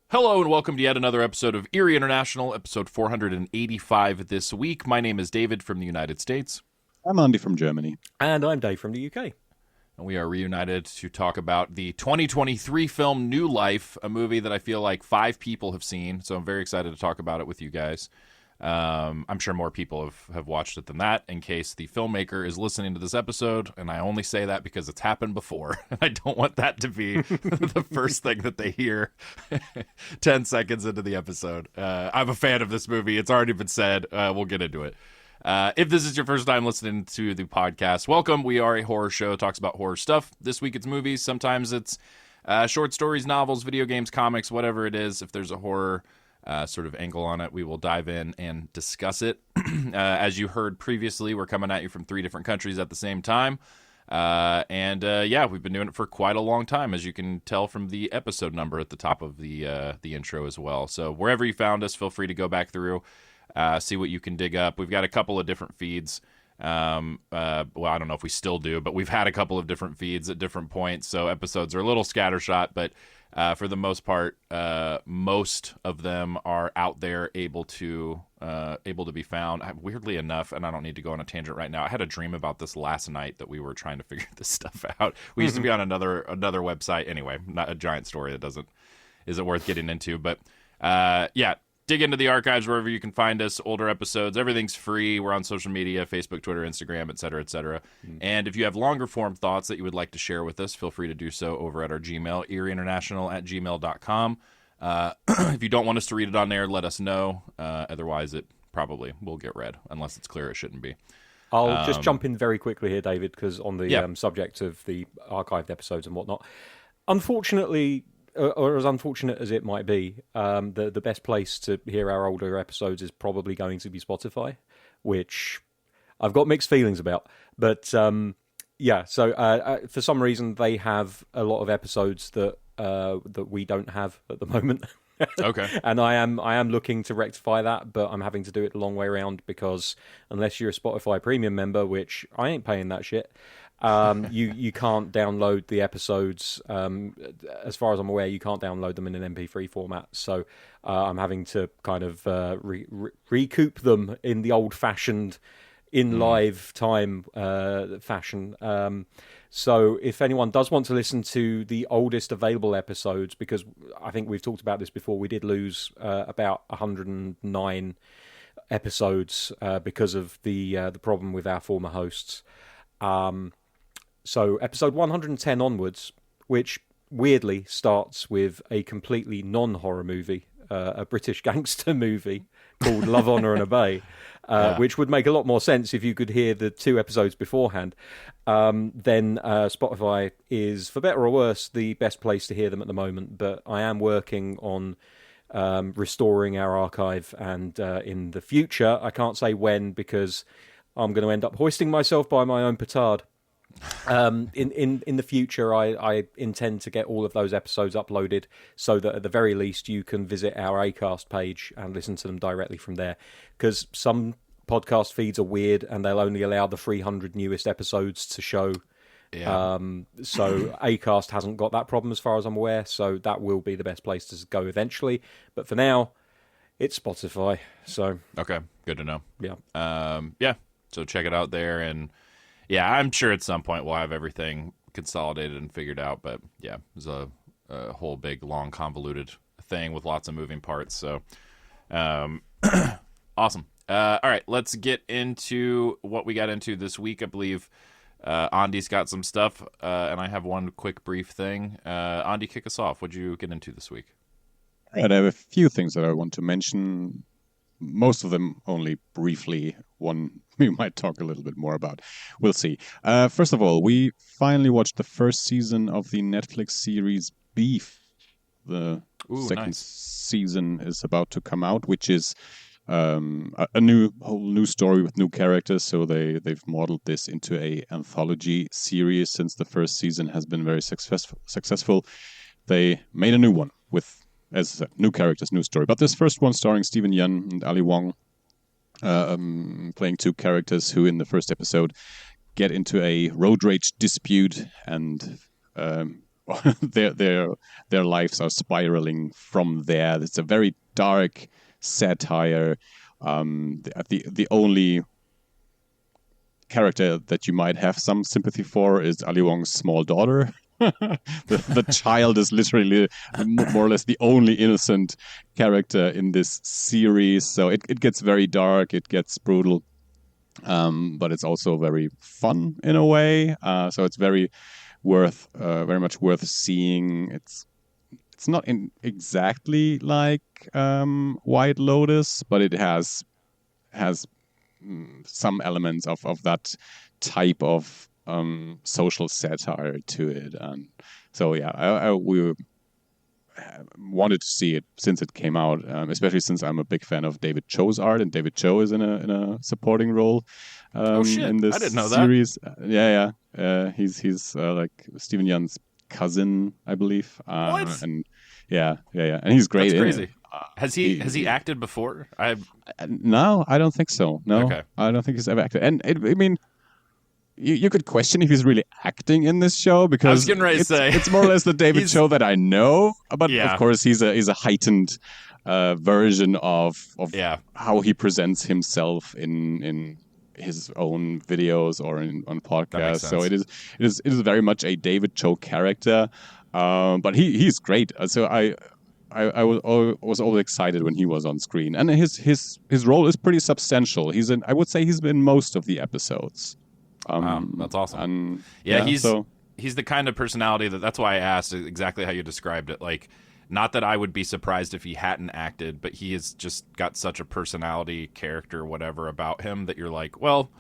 Hello and welcome to yet another episode of Eerie International, episode 485 this week. My name is David from the United States. I'm Andi from Germany. And I'm Dave from the UK. And we are reunited to talk about the 2023 film New Life, a movie that I feel like 5 people have seen, so I'm very excited to talk about it with you guys. I'm sure more people have watched it than that, in case the filmmaker is listening to this episode, and I only say that because it's happened before. I don't want that to be the first thing that they hear 10 seconds into the episode. I'm a fan of this movie. It's already been said. We'll get into it. If this is your first time listening to the podcast, welcome. We are a horror show that talks about horror stuff. This week it's movies. Sometimes it's short stories, novels, video games, comics, whatever it is. If there's a horror sort of angle on it, we will dive in and discuss it. As you heard previously, we're coming at you from 3 different countries at the same time. Yeah, we've been doing it for quite a long time, as you can tell from the episode number at the top of the intro as well. So wherever you found us, feel free to go back through, see what you can dig up. We've got a couple of different feeds. Well, I don't know if we still do, but we've had a couple of different feeds at different points. So episodes are a little scattershot, but for the most part, most of them are out there, able to be found. Weirdly enough, and I don't need to go on a tangent right now, I had a dream about this last night that we were trying to figure this stuff out. We used to be on another website. Anyway, not a giant story that isn't worth getting into. But yeah, dig into the archives wherever you can find us. Older episodes, everything's free. We're on social media, Facebook, Twitter, Instagram, etc., etc. And if you have longer form thoughts that you would like to share with us, feel free to do so over at our Gmail, eerieinternational@gmail.com. If you don't want us to read it on there, let us know. Otherwise, it probably will get read, unless it's clear it shouldn't be. I'll just jump in very quickly here, David, because on the subject of the archived episodes and whatnot, unfortunately, or as unfortunate as it might be, the best place to hear our older episodes is probably going to be Spotify, which I've got mixed feelings about. But yeah, so for some reason they have a lot of episodes that we don't have at the moment. Okay. And I am looking to rectify that, but I'm having to do it the long way around, because unless you're a Spotify premium member, which I ain't paying that shit, you can't download the episodes. As far as I'm aware, you can't download them in an MP3 format. So I'm having to kind of recoup them in the old-fashioned, in live time fashion. So if anyone does want to listen to the oldest available episodes, because I think we've talked about this before, we did lose about 109 episodes because of the problem with our former hosts. So episode 110 onwards, which weirdly starts with a completely non-horror movie, a British gangster movie called Love, Honour and Obey, which would make a lot more sense if you could hear the 2 episodes beforehand. Then Spotify is, for better or worse, the best place to hear them at the moment. But I am working on restoring our archive, and in the future, I can't say when, because I'm going to end up hoisting myself by my own petard. In the future, I intend to get all of those episodes uploaded, so that at the very least you can visit our Acast page and listen to them directly from there. Because some podcast feeds are weird, and they'll only allow the 300 newest episodes to show. Yeah. So Acast hasn't got that problem as far as I'm aware, so that will be the best place to go eventually. But for now, it's Spotify. So Okay, good to know. Yeah. Yeah, so check it out there, and yeah, I'm sure at some point we'll have everything consolidated and figured out, but yeah, it's a whole big, long, convoluted thing with lots of moving parts, so awesome. All right, let's get into what we got into this week. I believe Andi's got some stuff, and I have one quick brief thing. Andi, kick us off. What'd you get into this week? Right, I have a few things that I want to mention. Most of them only briefly. One we might talk a little bit more about. We'll see. First of all, we finally watched the first season of the Netflix series Beef. Ooh, second nice. season is about to come out, which is a whole new story with new characters. So they've modeled this into a anthology series. Since the first season has been very successful, they made a new one with, as I said, new characters, new story. But this first one, starring Steven Yeun and Ali Wong, playing two characters who, in the first episode, get into a road rage dispute, and their lives are spiraling from there. It's a very dark satire. The only character that you might have some sympathy for is Ali Wong's small daughter. The child is literally more or less the only innocent character in this series. So it gets very dark, it gets brutal, but it's also very fun in a way. So it's very much worth seeing. It's not exactly like White Lotus, but it has some elements of that type of social satire to it. And so yeah, we wanted to see it since it came out, especially since I'm a big fan of David Cho's art, and David Cho is in a supporting role in this I didn't know series. He's like Steven Yeun's cousin, I believe. What? And and he's great. That's crazy. In it. Has he acted before? No, I don't think so. No, Okay. I don't think he's ever acted. And I mean, you could question if he's really acting in this show, because I was getting ready to say it's more or less the David Cho that I know. But Yeah. of course, he's a heightened version of how he presents himself in his own videos or on podcasts. So it is very much a David Cho character, but he's great. So I was always excited when he was on screen, and his role is pretty substantial. I would say he's been most of the episodes. Wow, that's awesome. And, he's the kind of personality that's why I asked exactly how you described it. Like, not that I would be surprised if he hadn't acted, but he has just got such a personality, character, whatever about him that you're like, well,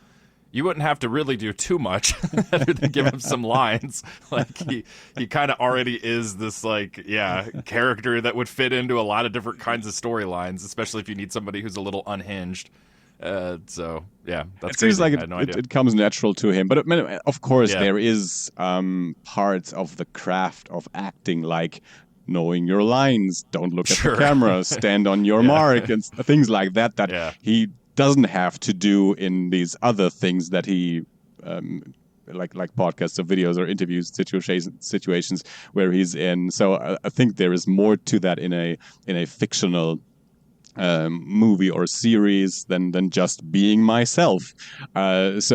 you wouldn't have to really do too much other than give him some lines. Like, he kind of already is this, like, character that would fit into a lot of different kinds of storylines, especially if you need somebody who's a little unhinged. That's it seems like it comes natural to him. But of course, there is parts of the craft of acting, like knowing your lines, don't look at the camera, stand on your mark, and things like that he doesn't have to do in these other things that he like podcasts or videos or interviews situations where he's in. So I think there is more to that in a fictional movie or series than just being myself. He's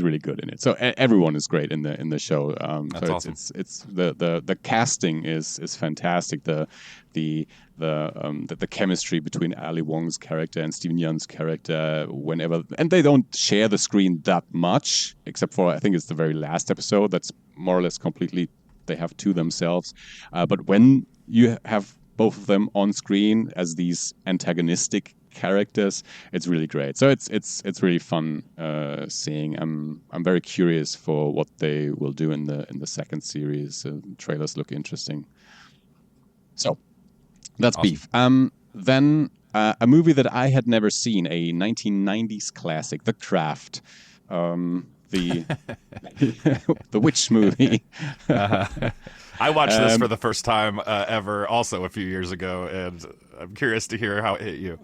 really good in it. So everyone is great in the show. That's awesome. It's the casting is fantastic. The chemistry between Ali Wong's character and Steven Yeun's character, and they don't share the screen that much, except for, I think it's the very last episode that's more or less completely they have to themselves. But when you have both of them on screen as these antagonistic characters, it's really great. So it's really fun seeing. I'm very curious for what they will do in the second series. Trailers look interesting. So that's awesome. Beef. Then a movie that I had never seen, a 1990s classic, The Craft. The witch movie. I watched this for the first time ever, also a few years ago, and I'm curious to hear how it hit you.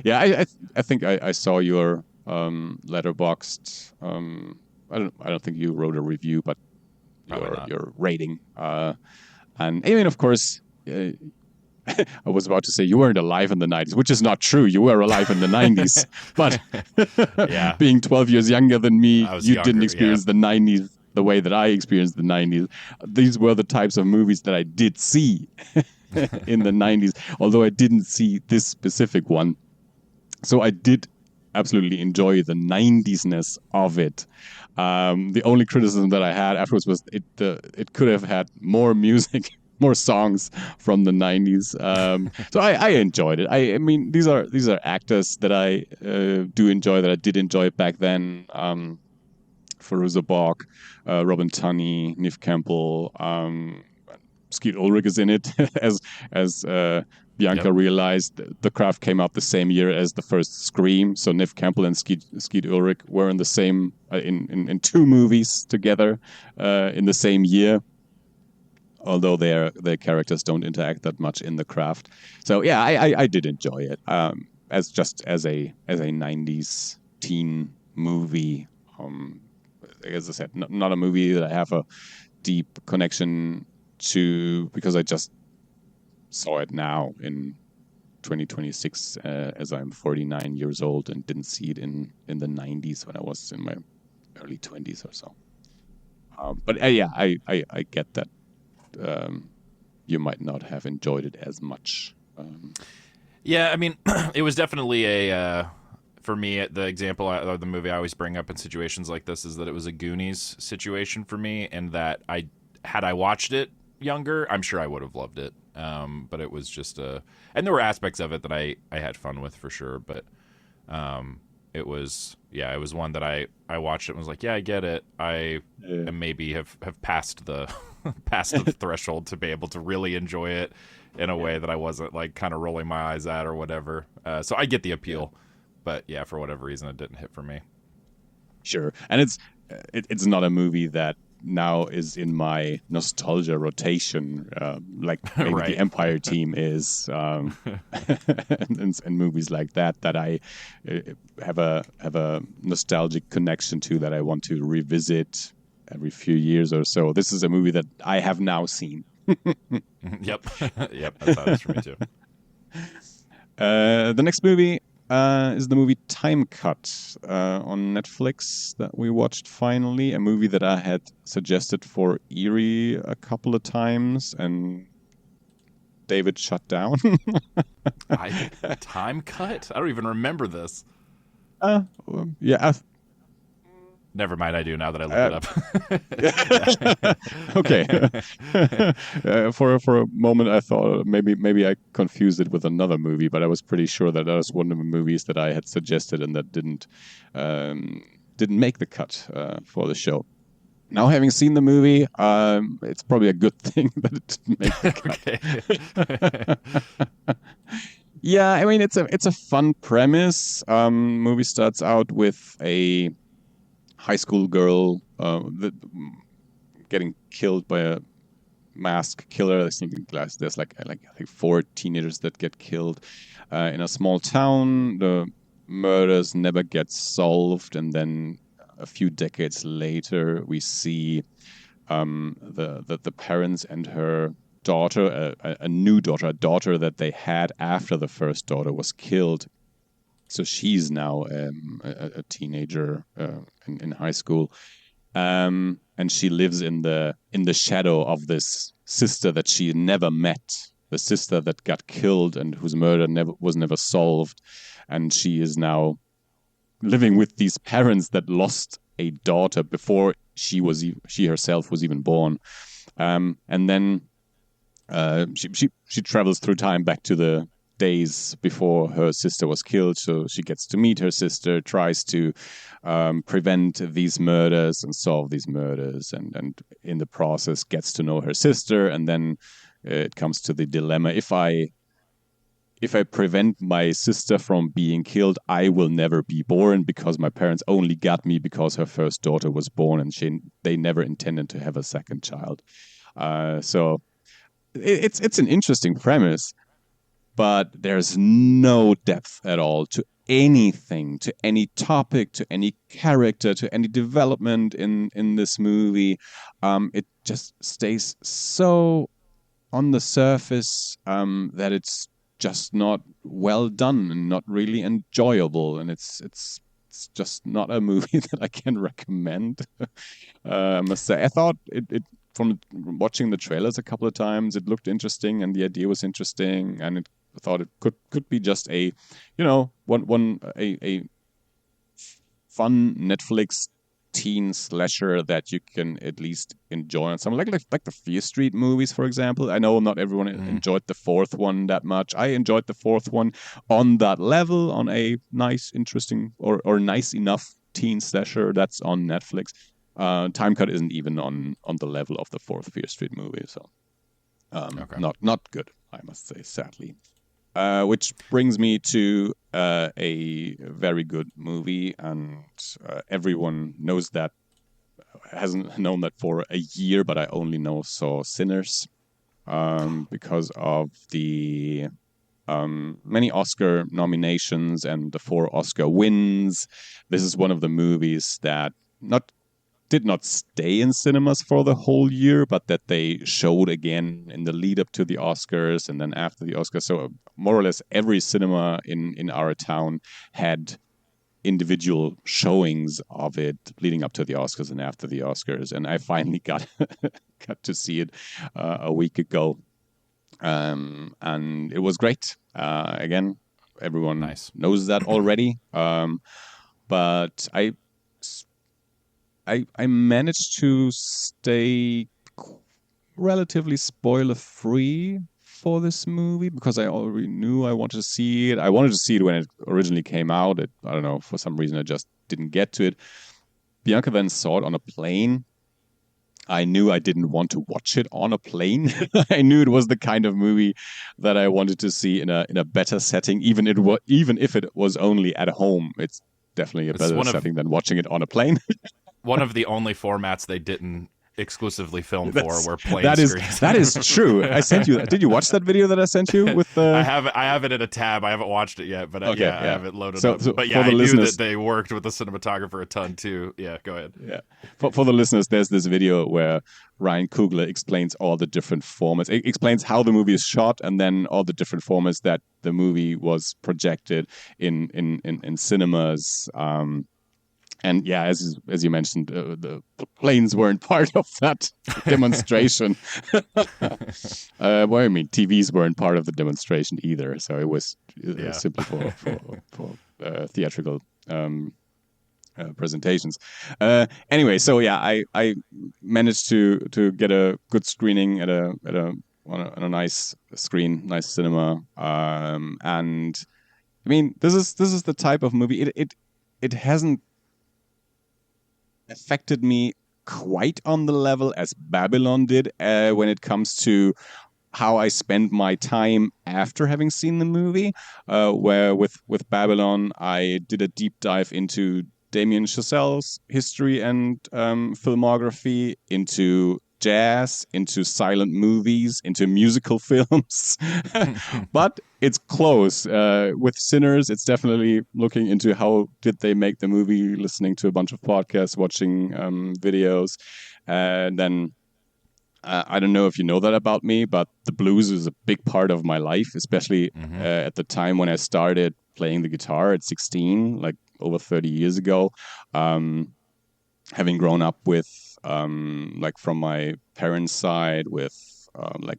I think I saw your Letterboxd. I don't think you wrote a review, but your rating. And I mean, of course, I was about to say you weren't alive in the 90s, which is not true. You were alive in the 90s, but being 12 years younger than me, didn't experience the 90s the way that I experienced the 90s. These were the types of movies that I did see in the 90s, although I didn't see this specific one. So I did absolutely enjoy the 90s-ness of it. The only criticism that I had afterwards was it could have had more music, more songs from the 90s. So I enjoyed it. I mean, these are actors that I do enjoy, that I did enjoy back then. Farouza Balk, Robin Tunney, Neve Campbell, Skeet Ulrich is in it, as Bianca realized. The Craft came out the same year as the first Scream, so Neve Campbell and Skeet Ulrich were in the same in two movies together in the same year. Although their characters don't interact that much in The Craft, so yeah, I did enjoy it as a 90s teen movie. As I said, not a movie that I have a deep connection to because I just saw it now in 2026 as I'm 49 years old and didn't see it in the 90s when I was in my early 20s or so. But yeah, I get that. You might not have enjoyed it as much. Yeah, I mean, it was definitely for me, the example or the movie I always bring up in situations like this is that it was a Goonies situation for me, and that had I watched it younger, I'm sure I would have loved it. But it was just and there were aspects of it that I had fun with for sure, but it was one that I watched it and was like, yeah, I get it. I maybe have passed the the threshold to be able to really enjoy it in a way that I wasn't like kind of rolling my eyes at or whatever. So I get the appeal, but yeah, for whatever reason, it didn't hit for me. Sure, and it's not a movie that now is in my nostalgia rotation, like maybe Right. the Empire Team is, and movies like that I have a nostalgic connection to that I want to revisit every few years or so. This is a movie that I have now seen. Yep, that's how it is for me too. The next movie is the movie Time Cut on Netflix that we watched finally. A movie that I had suggested for Eerie a couple of times, and David shut down. Time Cut? I don't even remember this. Yeah. Never mind, I do now that I looked it up. Okay. For a moment, I thought maybe I confused it with another movie, but I was pretty sure that was one of the movies that I had suggested and that didn't make the cut for the show. Now, having seen the movie, it's probably a good thing that it didn't make the cut. Yeah, I mean it's a fun premise. Movie starts out with a high school girl getting killed by a masked killer. There's like 4 teenagers that get killed in a small town. The murders never get solved, and then a few decades later, we see the parents and her daughter, a new daughter, a daughter that they had after the first daughter was killed. So she's now a teenager in high school, and she lives in the shadow of this sister that she never met, the sister that got killed and whose murder was never solved, and she is now living with these parents that lost a daughter before she herself was even born, and then she travels through time back to the days before her sister was killed, so she gets to meet her sister, tries to prevent these murders and solve these murders, and in the process gets to know her sister, and then it comes to the dilemma: if I prevent my sister from being killed, I will never be born, because my parents only got me because her first daughter was born, and they never intended to have a second child. So it's an interesting premise, but there's no depth at all to anything, to any topic, to any character, to any development in this movie. It just stays so on the surface that it's just not well done and not really enjoyable, and it's just not a movie that I can recommend. I must say, I thought it from watching the trailers a couple of times, it looked interesting and the idea was interesting, and I thought it could be just a fun Netflix teen slasher that you can at least enjoy on some like the Fear Street movies, for example. I know not everyone enjoyed the fourth one that much. I enjoyed the fourth one on that level, on a nice, interesting or nice enough teen slasher that's on Netflix. Time Cut isn't even on the level of the fourth Fear Street movie, so Okay. Not good, I must say, sadly. Which brings me to a very good movie, and everyone knows that, hasn't known that for a year, but I only saw Sinners because of the many Oscar nominations and the 4 Oscar wins. This is one of the movies that did not stay in cinemas for the whole year, but that they showed again in the lead up to the Oscars and then after the Oscars. So more or less every cinema in our town had individual showings of it leading up to the Oscars and after the Oscars. And I finally got to see it a week ago. And it was great. Again, everyone knows that already. But I managed to stay relatively spoiler free for this movie because I already knew I wanted to see it. I wanted to see it when it originally came out. I don't know, for some reason I just didn't get to it. Bianca then saw it on a plane. I knew I didn't want to watch it on a plane. I knew it was the kind of movie that I wanted to see in a better setting, even if it was only at home. It's definitely a better setting than watching it on a plane. One of the only formats they didn't exclusively film for were plane screens. That is true. I sent you. Did you watch that video that I sent you with the? I have it in a tab. I haven't watched it yet, but I have it loaded up. But yeah, I knew that they worked with the cinematographer a ton too. Yeah, go ahead. Yeah, for the listeners, there's this video where Ryan Coogler explains all the different formats. It explains how the movie is shot, and then all the different formats that the movie was projected in cinemas. And yeah, as you mentioned, the planes weren't part of that demonstration. Well, I mean, TVs weren't part of the demonstration either. So it was simply for theatrical presentations. Anyway, so yeah, I managed to get a good screening on a nice screen, nice cinema. And I mean, this is the type of movie. It hasn't affected me quite on the level as Babylon did when it comes to how I spend my time after having seen the movie. Where with Babylon, I did a deep dive into Damien Chazelle's history and filmography, into jazz, into silent movies, into musical films. But it's close. With Sinners, it's definitely looking into how did they make the movie, listening to a bunch of podcasts, watching videos. And then I don't know if you know that about me, but the blues is a big part of my life, especially at the time when I started playing the guitar at 16, like over 30 years ago. Having grown up with like from my parents' side with like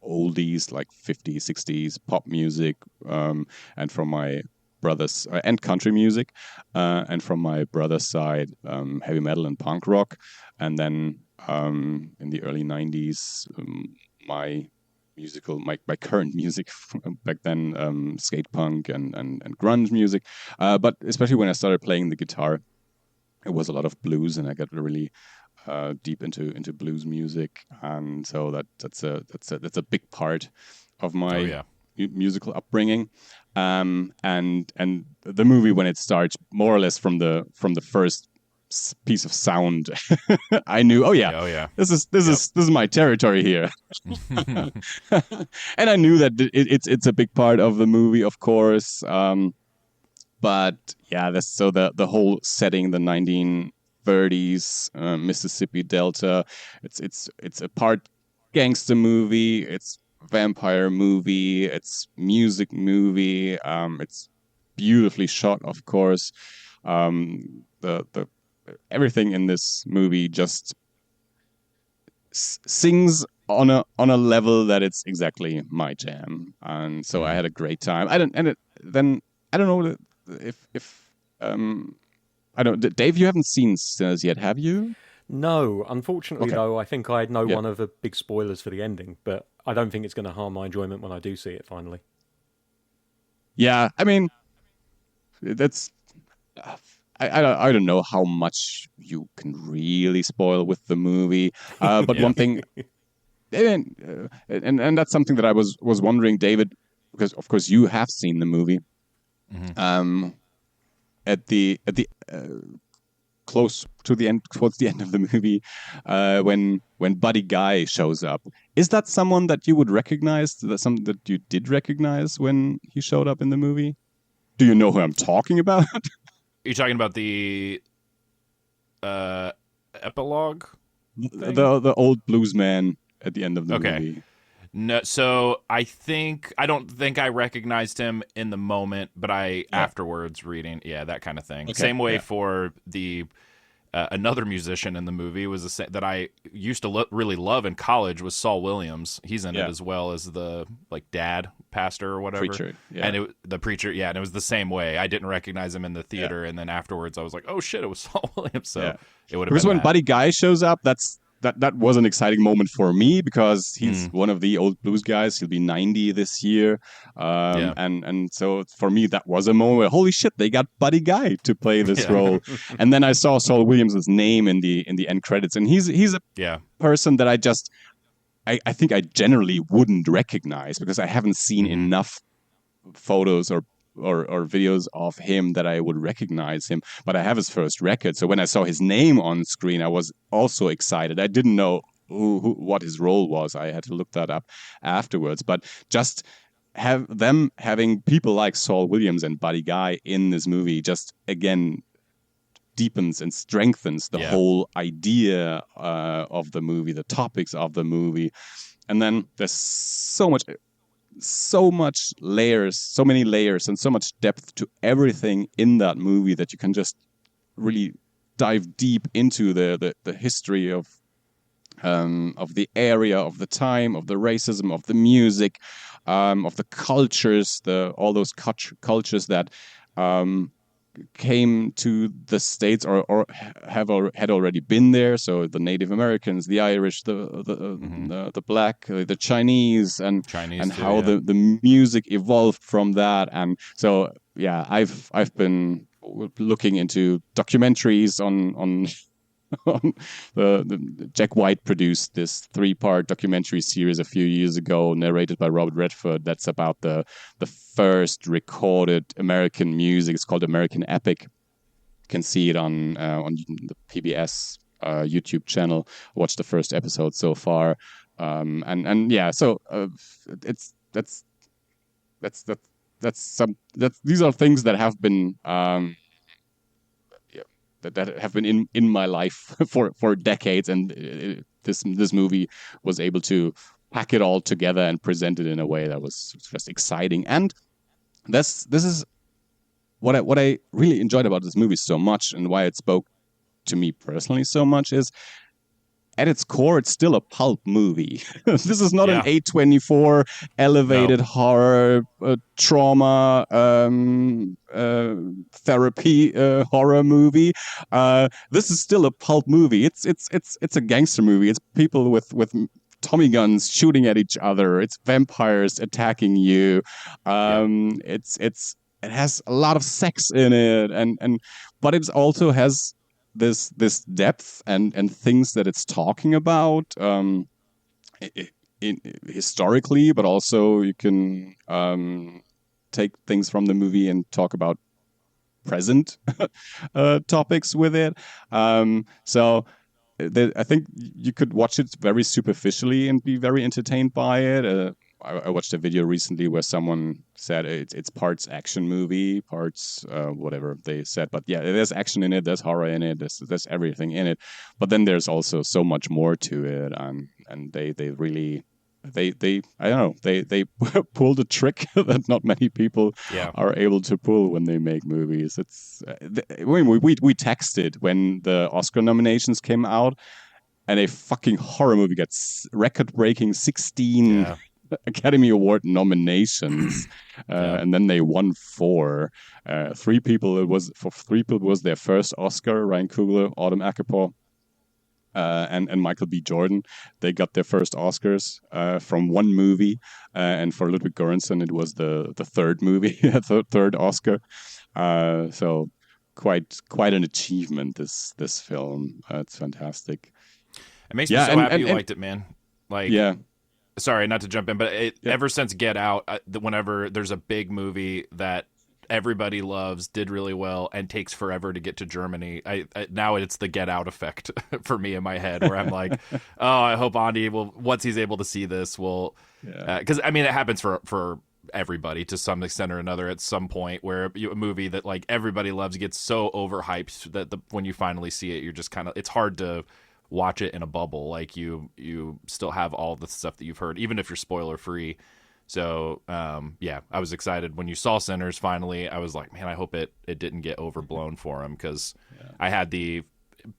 oldies like 50s, 60s pop music, and from my brothers and country music, and from my brother's side heavy metal and punk rock, and then in the early 90s my current music back then, skate punk and grunge music, but especially when I started playing the guitar, it was a lot of blues, and I got really deep into blues music, and so that's a big part of my musical upbringing. And the movie, when it starts, more or less from the first piece of sound, I knew, this is my territory here. And I knew that it's a big part of the movie, of course. But yeah, that's so the whole setting, the 1930s Mississippi Delta. It's a part gangster movie. It's vampire movie. It's music movie. It's beautifully shot, of course. The everything in this movie just sings on a level that it's exactly my jam, and so I had a great time. I don't know if I don't. Dave, you haven't seen Sinners yet, have you? No, unfortunately, though. I think I know one of the big spoilers for the ending, but I don't think it's going to harm my enjoyment when I do see it finally. Yeah, I mean, that's. I don't know how much you can really spoil with the movie, but one thing and that's something that I was wondering, David, because of course you have seen the movie. Mm-hmm. At the close to the end, towards the end of the movie, when Buddy Guy shows up, is that someone that you would recognize? That something that you did recognize when he showed up in the movie? Do you know who I'm talking about? Are you talking about the epilogue thing? The old blues man at the end of the movie. No, so I don't think I recognized him in the moment, but afterwards reading, that kind of thing. Okay, same way for the another musician in the movie was that I used to really love in college was Saul Williams. He's in it as well as the dad pastor or whatever. Preacher, and the preacher, and it was the same way. I didn't recognize him in the theater, and then afterwards I was like, oh shit, it was Saul Williams. So it would have been because when Buddy Guy shows up, that was an exciting moment for me because he's one of the old blues guys. He'll be 90 this year. And so for me, that was a moment where, holy shit, they got Buddy Guy to play this role. And then I saw Saul Williams' name in the end credits. And he's a person that I think I generally wouldn't recognize because I haven't seen enough photos or videos of him that I would recognize him, but I have his first record. So when I saw his name on screen, I was also excited. I didn't know what his role was. I had to look that up afterwards. But just having people like Saul Williams and Buddy Guy in this movie just again deepens and strengthens the whole idea of the movie, the topics of the movie, and then there's so many layers and so much depth to everything in that movie that you can just really dive deep into the history of the area, of the time, of the racism, of the music, of the cultures, all those cultures that came to the States or had already been there. So the Native Americans, the Irish, the Black, the Chinese, and how the music evolved from that. And so I've been looking into documentaries on the Jack White produced this 3-part documentary series a few years ago, narrated by Robert Redford. That's about the first recorded American music. It's called American Epic. You can see it on the PBS YouTube channel. I watched the first episode so far, so these are things that have been. That have been in my life for decades, and this movie was able to pack it all together and present it in a way that was just exciting. And this is what I really enjoyed about this movie so much, and why it spoke to me personally so much is, at its core, it's still a pulp movie. This is not an A24 elevated horror, trauma, therapy horror movie. This is still a pulp movie. It's a gangster movie. It's people with Tommy guns shooting at each other. It's vampires attacking you. It has a lot of sex in it, but it also has this depth and things that it's talking about historically, but also you can take things from the movie and talk about present topics with it. So I think you could watch it very superficially and be very entertained by it. I watched a video recently where someone said it's parts action movie, parts whatever they said. But there's action in it, there's horror in it, there's everything in it. But then there's also so much more to it, and they really I don't know, they pulled a trick that not many people are able to pull when they make movies. It's we texted when the Oscar nominations came out, and a fucking horror movie gets record-breaking 16. Academy Award nominations, and then they won 4. 3 people. It was their first Oscar. Ryan Coogler, Autumn Ackapor, and Michael B. Jordan. They got their first Oscars from one movie, and for Ludwig Göransson, it was the third movie, third Oscar. So quite an achievement. This film. It's fantastic. It makes me so happy you liked it, man. Like, yeah. Sorry, not to jump in, but ever since Get Out, whenever there's a big movie that everybody loves, did really well, and takes forever to get to Germany, now it's the Get Out effect for me in my head, where I'm like, oh, I hope Andi will, once he's able to see this, will, because I mean, it happens for everybody to some extent or another at some point, where a movie that like everybody loves gets so overhyped that when you finally see it, you're just kind of, it's hard to watch it in a bubble. Like you still have all the stuff that you've heard, even if you're spoiler free. So I was excited when you saw Sinners finally. I was like, man, I hope it didn't get overblown for him, because I had the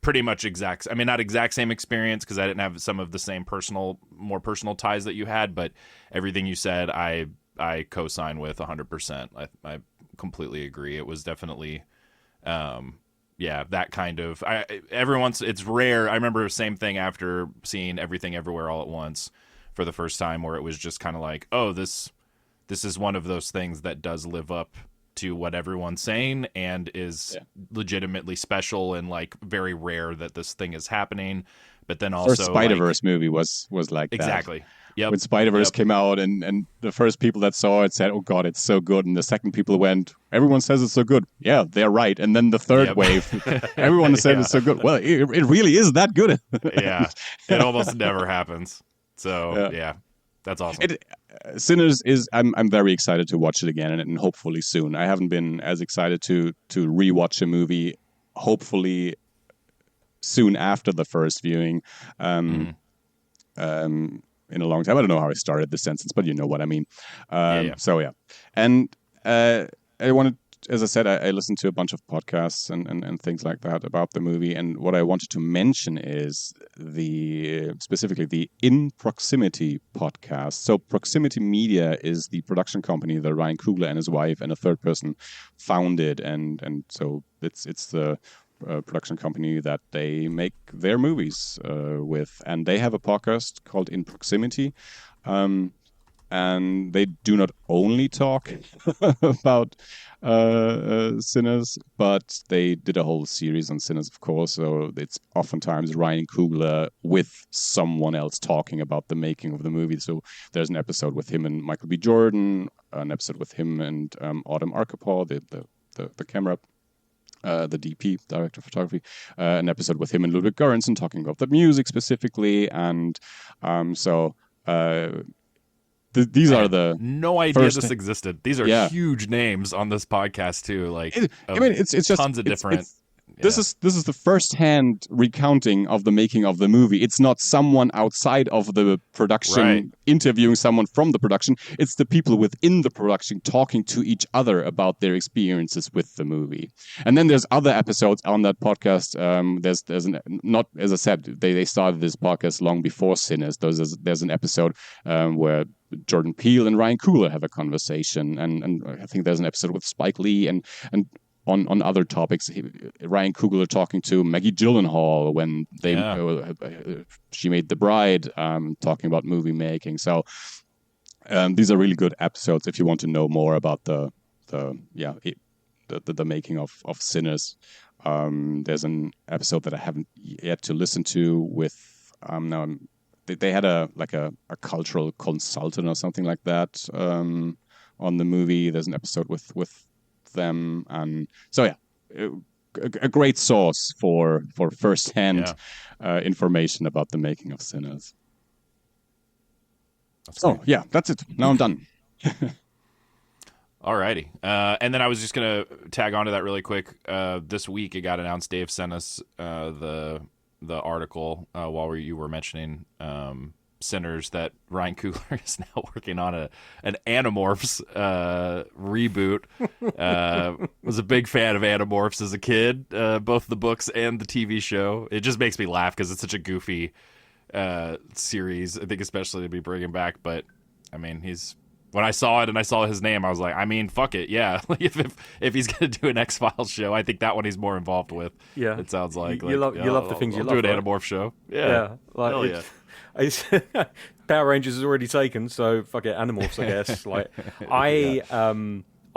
pretty much not exact same experience, because I didn't have some of the same more personal ties that you had, but everything you said I co-sign with 100%. I completely agree. It was definitely that kind of, it's rare. I remember the same thing after seeing Everything Everywhere All at Once for the first time, where it was just kind of like, oh, this is one of those things that does live up to what everyone's saying and is legitimately special, and like very rare that this thing is happening. But then also, first Spider-Verse movie was like exactly. that. Yep. When Spider-Verse came out, and the first people that saw it said, oh God, it's so good. And the second people went, everyone says it's so good. Yeah, they're right. And then the third wave, everyone said it's so good. Well, it really is that good. It almost never happens. So, that's awesome. Sinners is, I'm very excited to watch it again, and hopefully soon. I haven't been as excited to rewatch a movie, hopefully soon after the first viewing. In a long time. I don't know how I started this sentence, but you know what I mean. So yeah. And I wanted, as I said, I listened to a bunch of podcasts and things like that about the movie. And what I wanted to mention is specifically the In Proximity podcast. So Proximity Media is the production company that Ryan Coogler and his wife and a third person founded. And so it's the production company that they make their movies with, and they have a podcast called In Proximity, and they do not only talk about Sinners, but they did a whole series on Sinners, of course. So it's oftentimes Ryan Coogler with someone else talking about the making of the movie. So there's an episode with him and Michael B. Jordan, an episode with him and Autumn Arkapaw, the camera. The DP, director of photography, an episode with him and Ludwig Göransson talking about the music specifically, and these are the no idea this existed. These are huge names on this podcast too. Like, it's just tons of different. This is the first-hand recounting of the making of the movie. It's not someone outside of the production interviewing someone from the production. It's the people within the production talking to each other about their experiences with the movie. And then there's other episodes on that podcast. Not, as I said, they started this podcast long before Sinners. There's an episode where Jordan Peele and Ryan Coogler have a conversation, and I think there's an episode with Spike Lee and on other topics. Ryan Coogler talking to Maggie Gyllenhaal when she made The Bride, talking about movie making. So these are really good episodes if you want to know more about the making of Sinners. There's an episode that I haven't yet to listen to with they had a cultural consultant or something like that on the movie. There's an episode with them, and so a great source for first-hand information about the making of Sinners. That's it. Now I'm done. Alrighty, and then I was just gonna tag onto that really quick. This week it got announced. Dave sent us the article while you were mentioning Sinners, that Ryan Coogler is now working on an Animorphs reboot. Was a big fan of Animorphs as a kid, both the books and the TV show. It just makes me laugh because it's such a goofy series. I think especially to be bringing back. But I mean, when I saw it and I saw his name, I was like, I mean, fuck it, yeah. Like if he's gonna do an X-Files show, I think that one he's more involved with. Yeah, it sounds like you love the things you love. Do an Animorph show. Yeah, Power Rangers is already taken, so fuck it, Animorphs, I guess. Like I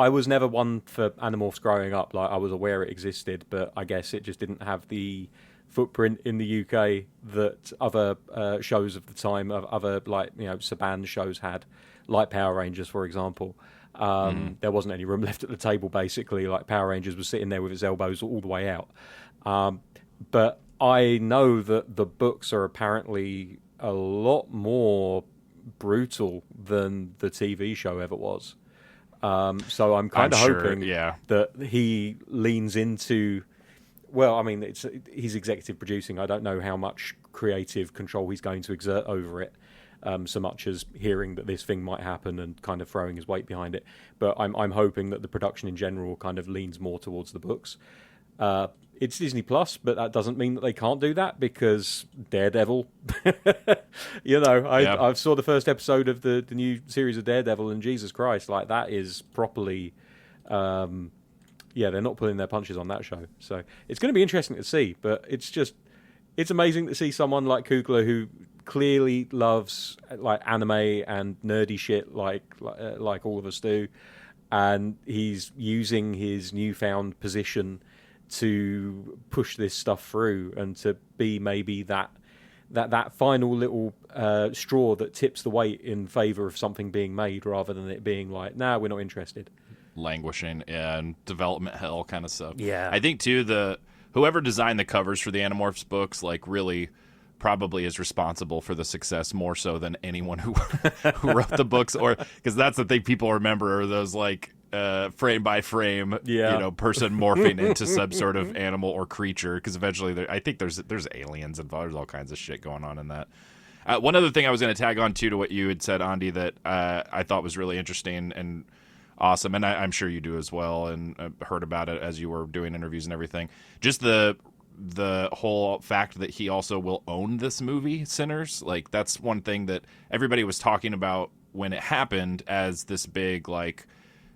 was never one for Animorphs growing up. Like I was aware it existed, but I guess it just didn't have the footprint in the UK that other shows of the time, other like Saban shows had, like Power Rangers, for example. There wasn't any room left at the table, basically. Like Power Rangers was sitting there with its elbows all the way out. But I know that the books are apparently a lot more brutal than the TV show ever was. So I'm kind of hoping that he leans into... Well, I mean, he's executive producing. I don't know how much creative control he's going to exert over it, so much as hearing that this thing might happen and kind of throwing his weight behind it. But I'm hoping that the production in general kind of leans more towards the books. It's Disney Plus, but that doesn't mean that they can't do that, because Daredevil, I saw the first episode of the new series of Daredevil, and Jesus Christ, like that is properly, they're not pulling their punches on that show. So it's going to be interesting to see, but it's amazing to see someone like Coogler, who clearly loves like anime and nerdy shit like all of us do, and he's using his newfound position to push this stuff through and to be maybe that final little straw that tips the weight in favor of something being made, rather than it being like, nah, we're not interested. Languishing and development hell kind of stuff. Yeah. I think too, whoever designed the covers for the Animorphs books, like, really probably is responsible for the success more so than anyone who wrote the books, or because that's the thing people remember, are those like frame by frame, person morphing into some sort of animal or creature, because eventually I think there's aliens involved. There's all kinds of shit going on in that. One other thing I was going to tag on to what you had said, Andi, that I thought was really interesting and awesome, and I'm sure you do as well, and heard about it as you were doing interviews and everything. Just the whole fact that he also will own this movie, Sinners. Like, that's one thing that everybody was talking about when it happened as this big, like,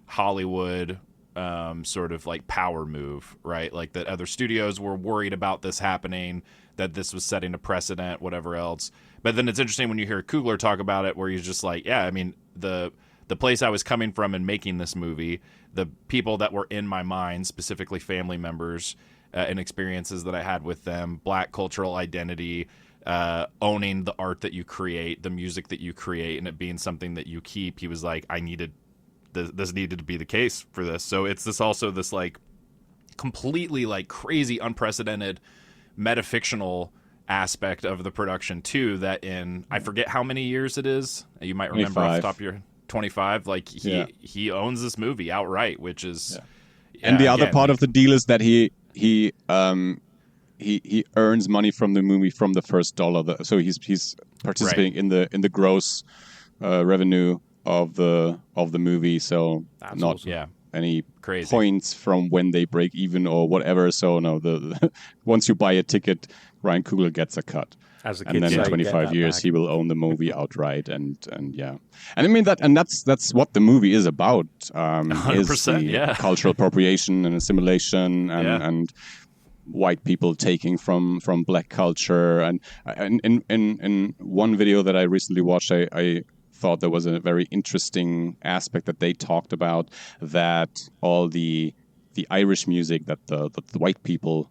Hollywood sort of like power move, right? Like, that other studios were worried about this happening, that this was setting a precedent, whatever else. But then it's interesting when you hear Coogler talk about it, where he's just like, yeah, I mean, the place I was coming from in making this movie, the people that were in my mind, specifically family members, and experiences that I had with them, Black cultural identity, owning the art that you create, the music that you create, and it being something that you keep. He was like, this needed to be the case for this. So it's this like completely like crazy, unprecedented metafictional aspect of the production too, that in, I forget how many years it is, you might remember 25. off the top of your 25, like he owns this movie outright, which is and the other part of the deal is that he earns money from the movie from the first dollar. So he's participating in the gross revenue of the movie. So that's not awesome. any crazy points from when they break even or whatever. So no, once you buy a ticket, Ryan Coogler gets a cut. As the and kids then in say, 25 years back. he will own the movie outright, and I mean that's what the movie is about. 100%, is cultural appropriation and assimilation, and white people taking from black culture. And in one video that I recently watched, I thought there was a very interesting aspect that they talked about, that all the Irish music that the white people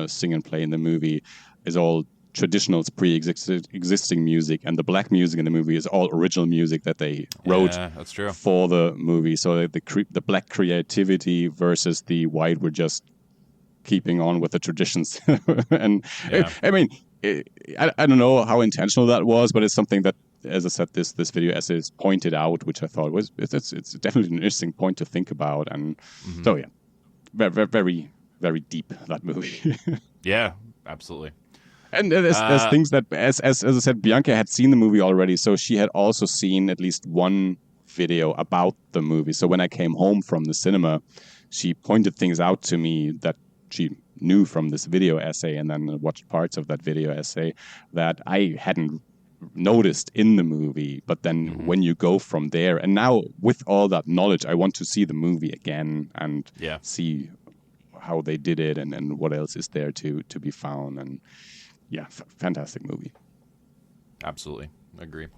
sing and play in the movie is all traditional, pre-existing music, and the black music in the movie is all original music that they wrote that's true. for the movie. So the black creativity versus the white were just keeping on with the traditions. And I mean, I don't know how intentional that was, but it's something that, as I said, this video essay is pointed out, which I thought was it's definitely an interesting point to think about. And so very, very, very deep, that movie. Yeah, absolutely. And there's things that, as I said, Bianca had seen the movie already, so she had also seen at least one video about the movie. So when I came home from the cinema, she pointed things out to me that she knew from this video essay, and then watched parts of that video essay that I hadn't noticed in the movie. But then when you go from there, and now with all that knowledge, I want to see the movie again and see how they did it, and what else is there to be found. And fantastic movie. Absolutely. Agree.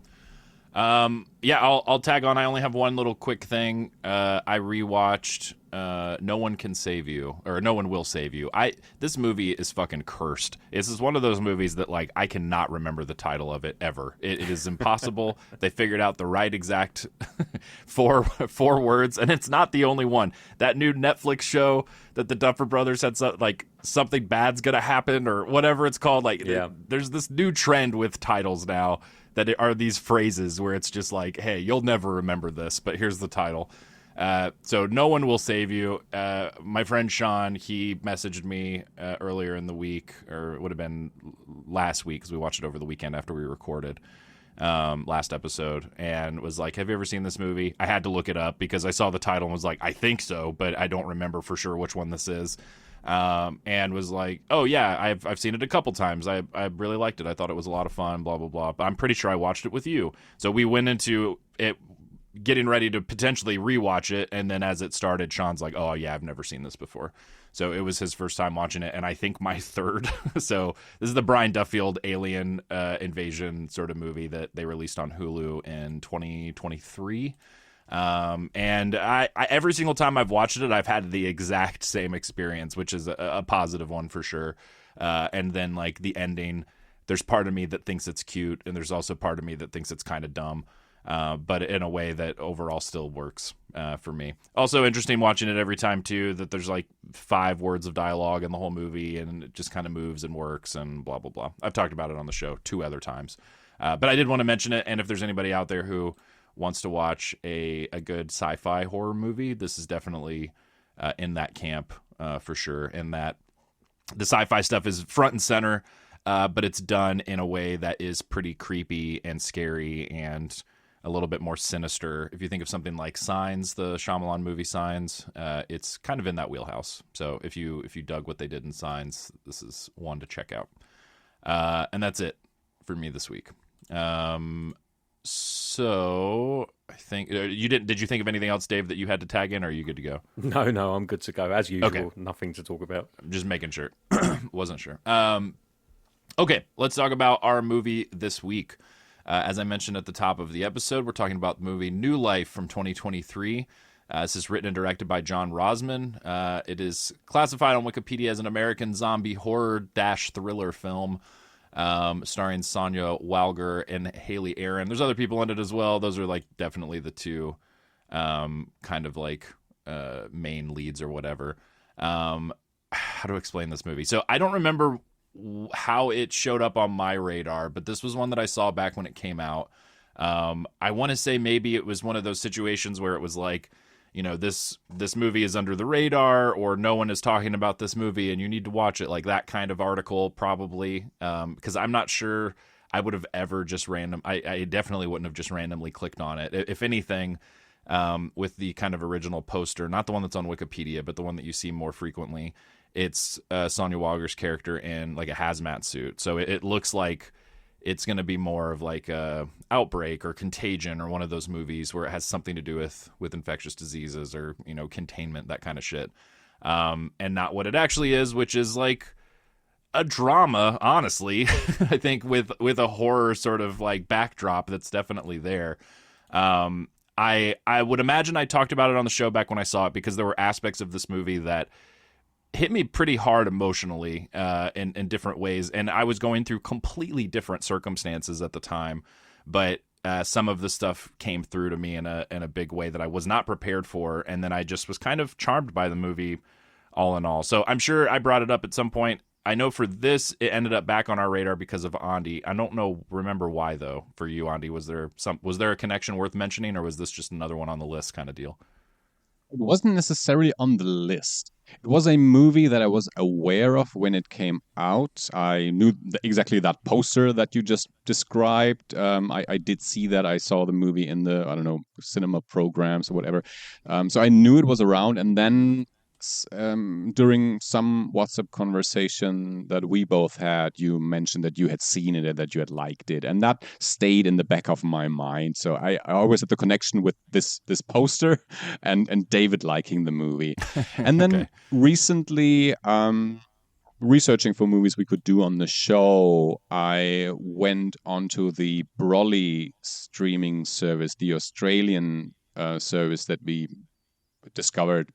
Yeah, I'll tag on. I only have one little quick thing. I rewatched No One Can Save You, or No One Will Save You. This movie is fucking cursed. This is one of those movies that like I cannot remember the title of it ever. It is impossible. They figured out the right exact four words, and it's not the only one. That new Netflix show that the Duffer Brothers had, something bad's gonna happen or whatever it's called. Like, yeah. There's this new trend with titles now that are these phrases where it's just like, hey, you'll never remember this, but here's the title. So No One Will Save You. My friend Sean, he messaged me earlier in the week, or it would have been last week because we watched it over the weekend after we recorded last episode, and was like, have you ever seen this movie? I had to look it up because I saw the title and was like, I think so, but I don't remember for sure which one this is. And was like, oh yeah, I've seen it a couple times. I really liked it. I thought it was a lot of fun, blah, blah, blah. But I'm pretty sure I watched it with you. So we went into it getting ready to potentially rewatch it. And then as it started, Sean's like, oh yeah, I've never seen this before. So it was his first time watching it. And I think my third. So this is the Brian Duffield alien invasion sort of movie that they released on Hulu in 2023. And I every single time I've watched it, I've had the exact same experience, which is a positive one for sure. And then like the ending, there's part of me that thinks it's cute, and there's also part of me that thinks it's kind of dumb, but in a way that overall still works for me. Also interesting watching it every time too, that there's like 5 words of dialogue in the whole movie, and it just kind of moves and works and blah blah blah. I've talked about it on the show 2 other times, but I did want to mention it. And if there's anybody out there who wants to watch a good sci-fi horror movie, this is definitely in that camp for sure. And that the sci-fi stuff is front and center, but it's done in a way that is pretty creepy and scary and a little bit more sinister. If you think of something like Signs, the Shyamalan movie Signs, it's kind of in that wheelhouse. So if you dug what they did in Signs, this is one to check out. And that's it for me this week. So I think you didn't. Did you think of anything else, Dave, that you had to tag in, or are you good to go? No, I'm good to go as usual. Okay. Nothing to talk about. I'm just making sure. Wasn't sure. Okay, let's talk about our movie this week. As I mentioned at the top of the episode, we're talking about the movie New Life from 2023. This is written and directed by John Rosman. It is classified on Wikipedia as an American zombie horror-thriller film. Starring Sonya Walger and Haley Aaron. There's other people in it as well. Those are like definitely the 2 kind of like main leads or whatever. How to explain this movie? So I don't remember how it showed up on my radar, but this was one that I saw back when it came out. I want to say maybe it was one of those situations where it was like, you know, this movie is under the radar, or no one is talking about this movie and you need to watch it, like that kind of article probably, because I'm not sure I would have ever just I definitely wouldn't have just randomly clicked on it. If anything, with the kind of original poster, not the one that's on Wikipedia, but the one that you see more frequently, it's Sonya Walger's character in like a hazmat suit. So it looks like it's going to be more of like a Outbreak or Contagion or one of those movies where it has something to do with infectious diseases or, you know, containment, that kind of shit. And not what it actually is, which is like a drama, honestly. I think with a horror sort of like backdrop that's definitely there. I would imagine I talked about it on the show back when I saw it, because there were aspects of this movie that hit me pretty hard emotionally in different ways, and I was going through completely different circumstances at the time, but some of the stuff came through to me in a big way that I was not prepared for, and then I just was kind of charmed by the movie all in all. So I'm sure I brought it up at some point. I know for this, it ended up back on our radar because of Andi. I don't remember why though. For you, Andi, was there a connection worth mentioning, or was this just another one on the list kind of deal? It wasn't necessarily on the list. It was a movie that I was aware of when it came out. I knew exactly that poster that you just described. I did see that. I saw the movie in the, I don't know, cinema programs or whatever. So I knew it was around. And then during some WhatsApp conversation that we both had, you mentioned that you had seen it and that you had liked it, and that stayed in the back of my mind. So I always had the connection with this poster and David liking the movie. And then Okay. recently, researching for movies we could do on the show, I went onto the Brolly streaming service, the Australian service that we discovered,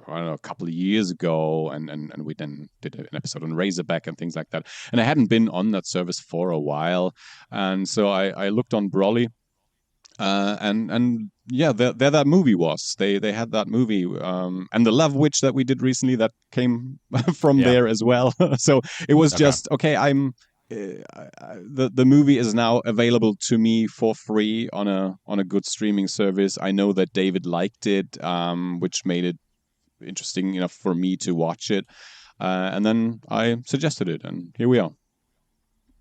I don't know, a couple of years ago, and we then did an episode on Razorback and things like that. And I hadn't been on that service for a while, and so I looked on Brolly, and yeah, there that movie was. They had that movie, and the Love Witch that we did recently that came from there as well. So it was just okay. The movie is now available to me for free on a good streaming service. I know that David liked it, which made it interesting enough for me to watch it, and then I suggested it, and here we are.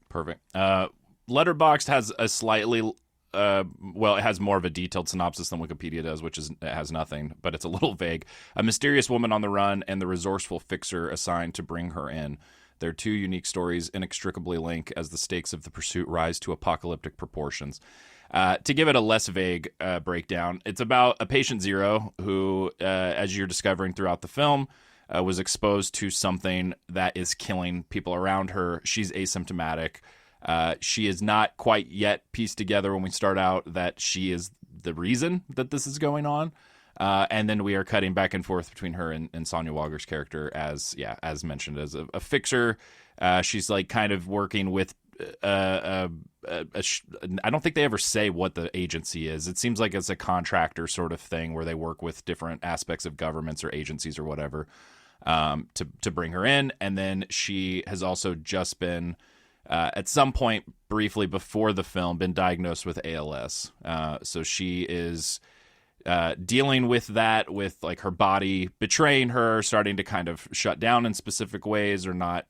Perfect. Letterboxd has a slightly it has more of a detailed synopsis than Wikipedia does, which is it has nothing, but it's a little vague. A mysterious woman on the run and the resourceful fixer assigned to bring her in. Their two unique stories inextricably link as the stakes of the pursuit rise to apocalyptic proportions. To give it a less vague breakdown, it's about a patient zero who, as you're discovering throughout the film, was exposed to something that is killing people around her. She's asymptomatic. She is not quite yet pieced together when we start out that she is the reason that this is going on. And then we are cutting back and forth between her and Sonya Walger's character as mentioned, as a fixer. She's like kind of working with I don't think they ever say what the agency is. It seems like it's a contractor sort of thing where they work with different aspects of governments or agencies or whatever to bring her in. And then she has also just been at some point briefly before the film been diagnosed with ALS. So she is dealing with that, with like her body betraying her, starting to kind of shut down in specific ways or not,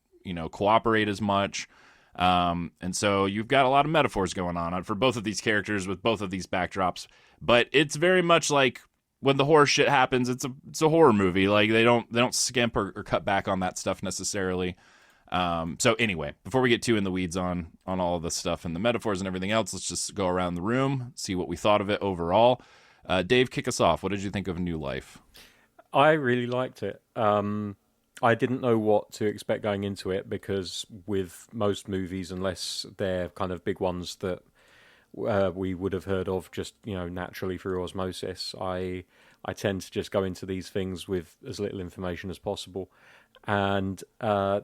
cooperate as much. And so you've got a lot of metaphors going on for both of these characters with both of these backdrops, but it's very much like when the horror shit happens, it's a horror movie. Like they don't skimp or cut back on that stuff necessarily. So anyway, before we get too in the weeds on all of this stuff and the metaphors and everything else, let's just go around the room, see what we thought of it overall. Dave, kick us off. What did you think of New Life? I really liked it. I didn't know what to expect going into it because with most movies, unless they're kind of big ones that we would have heard of just, naturally through osmosis, I tend to just go into these things with as little information as possible. And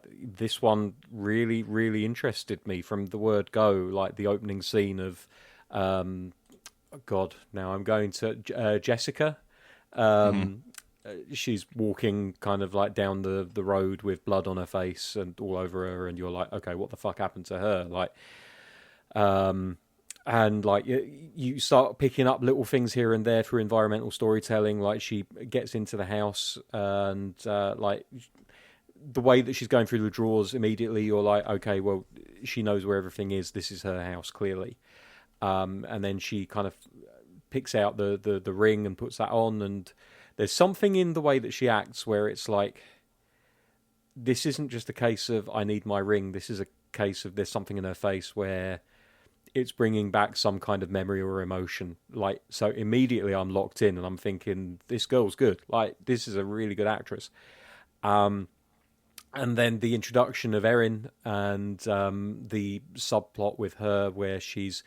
this one really, really interested me from the word go, like the opening scene of, God, now I'm going to Jessica. She's walking kind of like down the road with blood on her face and all over her, and you're like, okay, what the fuck happened to her? Like, and like you start picking up little things here and there through environmental storytelling. Like she gets into the house and like the way that she's going through the drawers, immediately you're like, okay, well, she knows where everything is. This is her house, clearly. And then she kind of picks out the ring and puts that on, and there's something in the way that she acts where it's like, this isn't just a case of I need my ring. This is a case of there's something in her face where it's bringing back some kind of memory or emotion. Like, so immediately I'm locked in and I'm thinking, this girl's good. Like, this is a really good actress. And then the introduction of Erin and the subplot with her where she's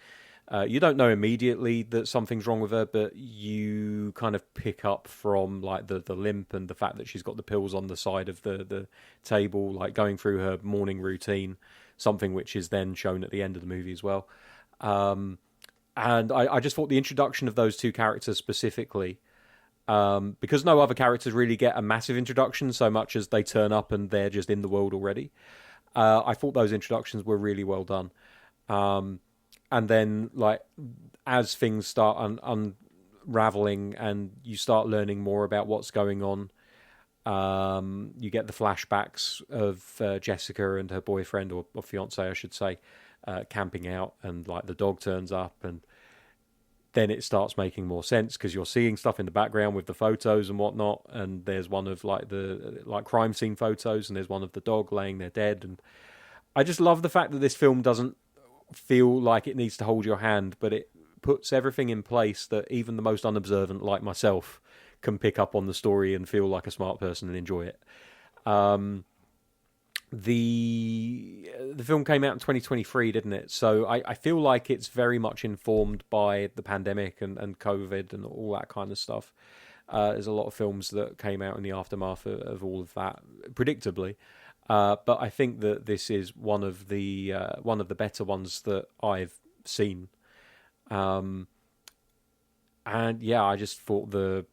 you don't know immediately that something's wrong with her, but you kind of pick up from like the limp and the fact that she's got the pills on the side of the table, like going through her morning routine, something which is then shown at the end of the movie as well. And I just thought the introduction of those two characters specifically, because no other characters really get a massive introduction so much as they turn up and they're just in the world already. I thought those introductions were really well done. And then, like, as things start unraveling and you start learning more about what's going on, you get the flashbacks of Jessica and her boyfriend, or fiance, I should say, camping out, and, like, the dog turns up, and then it starts making more sense because you're seeing stuff in the background with the photos and whatnot, and there's one of, like, the crime scene photos, and there's one of the dog laying there dead, and I just love the fact that this film doesn't feel like it needs to hold your hand, but it puts everything in place that even the most unobservant like myself can pick up on the story and feel like a smart person and enjoy it. the film came out in 2023, didn't it? So I feel like it's very much informed by the pandemic and COVID and all that kind of stuff. There's a lot of films that came out in the aftermath of all of that, predictably. But I think that this is one of the better ones that I've seen. And yeah, I just thought the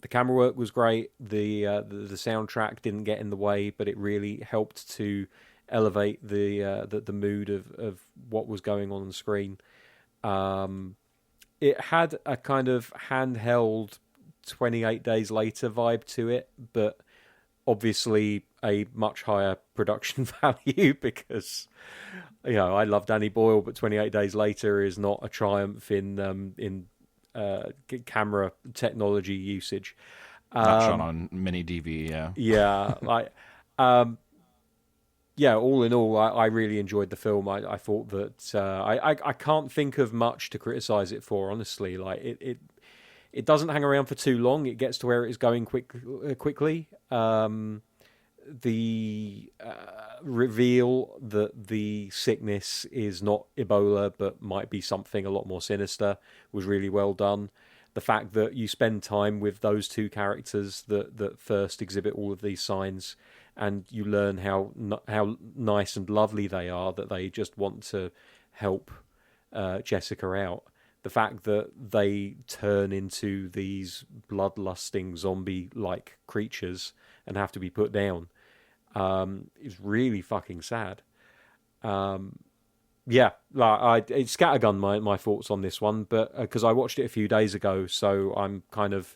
camera work was great. The soundtrack didn't get in the way, but it really helped to elevate the mood of what was going on screen. It had a kind of handheld 28 Days Later vibe to it, but obviously a much higher production value because, you know, I love Danny Boyle, but 28 Days Later is not a triumph in camera technology usage. Not shown on mini DV, yeah. Yeah, like, yeah. All in all, I really enjoyed the film. I thought that I can't think of much to criticize it for. Honestly, like it doesn't hang around for too long. It gets to where it is going quickly. The reveal that the sickness is not Ebola but might be something a lot more sinister was really well done. The fact that you spend time with those two characters that first exhibit all of these signs, and you learn how nice and lovely they are, that they just want to help Jessica out. The fact that they turn into these bloodlusting zombie-like creatures and have to be put down is really fucking sad. Yeah, like it's scattergun my thoughts on this one, but because I watched it a few days ago, so I'm kind of,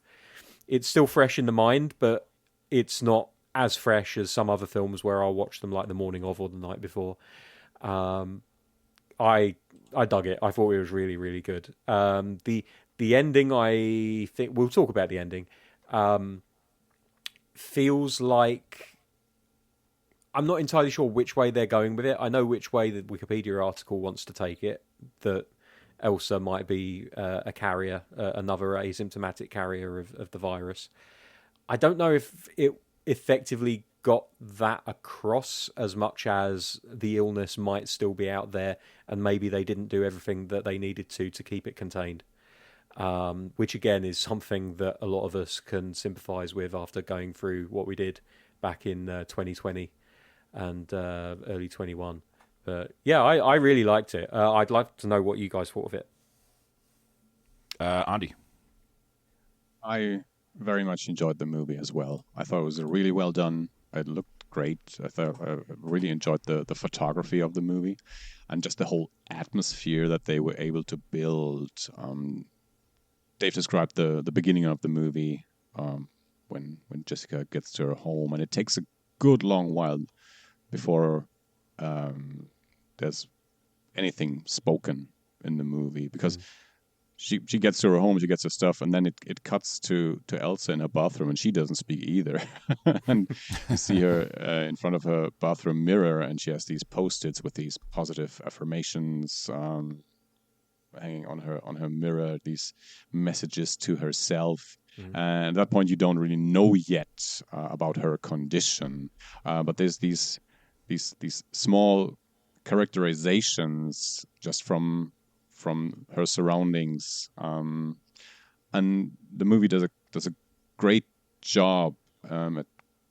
it's still fresh in the mind, but it's not as fresh as some other films where I'll watch them like the morning of or the night before. I dug it. I thought it was really, really good. The ending, I think we'll talk about the ending. Feels like, I'm not entirely sure which way they're going with it. I know which way the Wikipedia article wants to take it, that Elsa might be a carrier, another asymptomatic carrier of the virus. I don't know if it effectively got that across as much as the illness might still be out there, and maybe they didn't do everything that they needed to keep it contained. Which again is something that a lot of us can sympathise with after going through what we did back in 2020 and early 21. But yeah, I really liked it. I'd like to know what you guys thought of it. Andi. I very much enjoyed the movie as well. I thought it was really well done. It looked great. I really enjoyed the photography of the movie and just the whole atmosphere that they were able to build. Dave described the beginning of the movie when Jessica gets to her home, and it takes a good long while before there's anything spoken in the movie, because she gets to her home, she gets her stuff, and then it cuts to Elsa in her bathroom, and she doesn't speak either. And you see her in front of her bathroom mirror, and she has these post-its with these positive affirmations hanging on her mirror, these messages to herself. And at that point, you don't really know yet about her condition, but there's these small characterizations just from her surroundings, and the movie does a great job at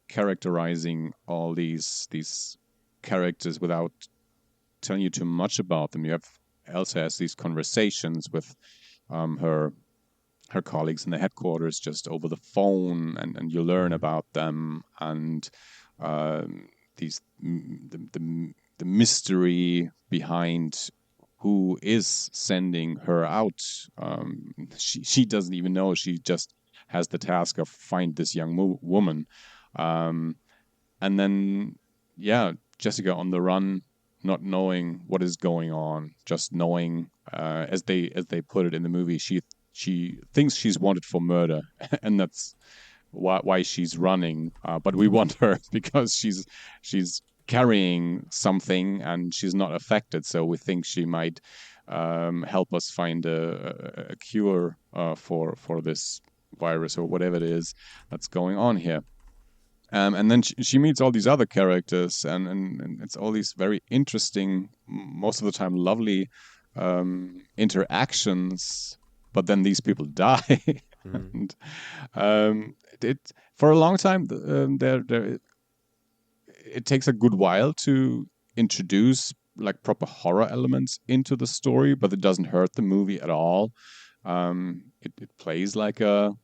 characterizing all these characters without telling you too much about them. You have Elsa has these conversations with her colleagues in the headquarters just over the phone, and you learn about them, and the mystery behind who is sending her out. She doesn't even know. She just has the task of find this young woman. And then, yeah, Jessica on the run, not knowing what is going on, just knowing, as they put it in the movie, she thinks she's wanted for murder, and that's why she's running. But we want her because she's carrying something and she's not affected, so we think she might help us find a cure for this virus or whatever it is that's going on here. And then she meets all these other characters, and it's all these very interesting, most of the time lovely interactions. But then these people die, and it for a long time it takes a good while to introduce like proper horror elements into the story, but it doesn't hurt the movie at all. It plays like a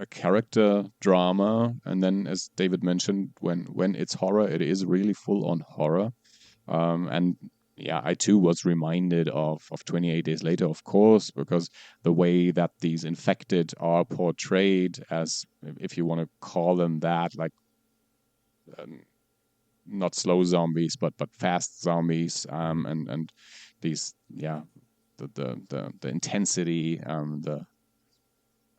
character drama, and then, as David mentioned, when it's horror, it is really full on horror. And yeah, I too was reminded of 28 Days Later, of course, because the way that these infected are portrayed as, if you want to call them that, like not slow zombies, but fast zombies, and these, yeah, the intensity,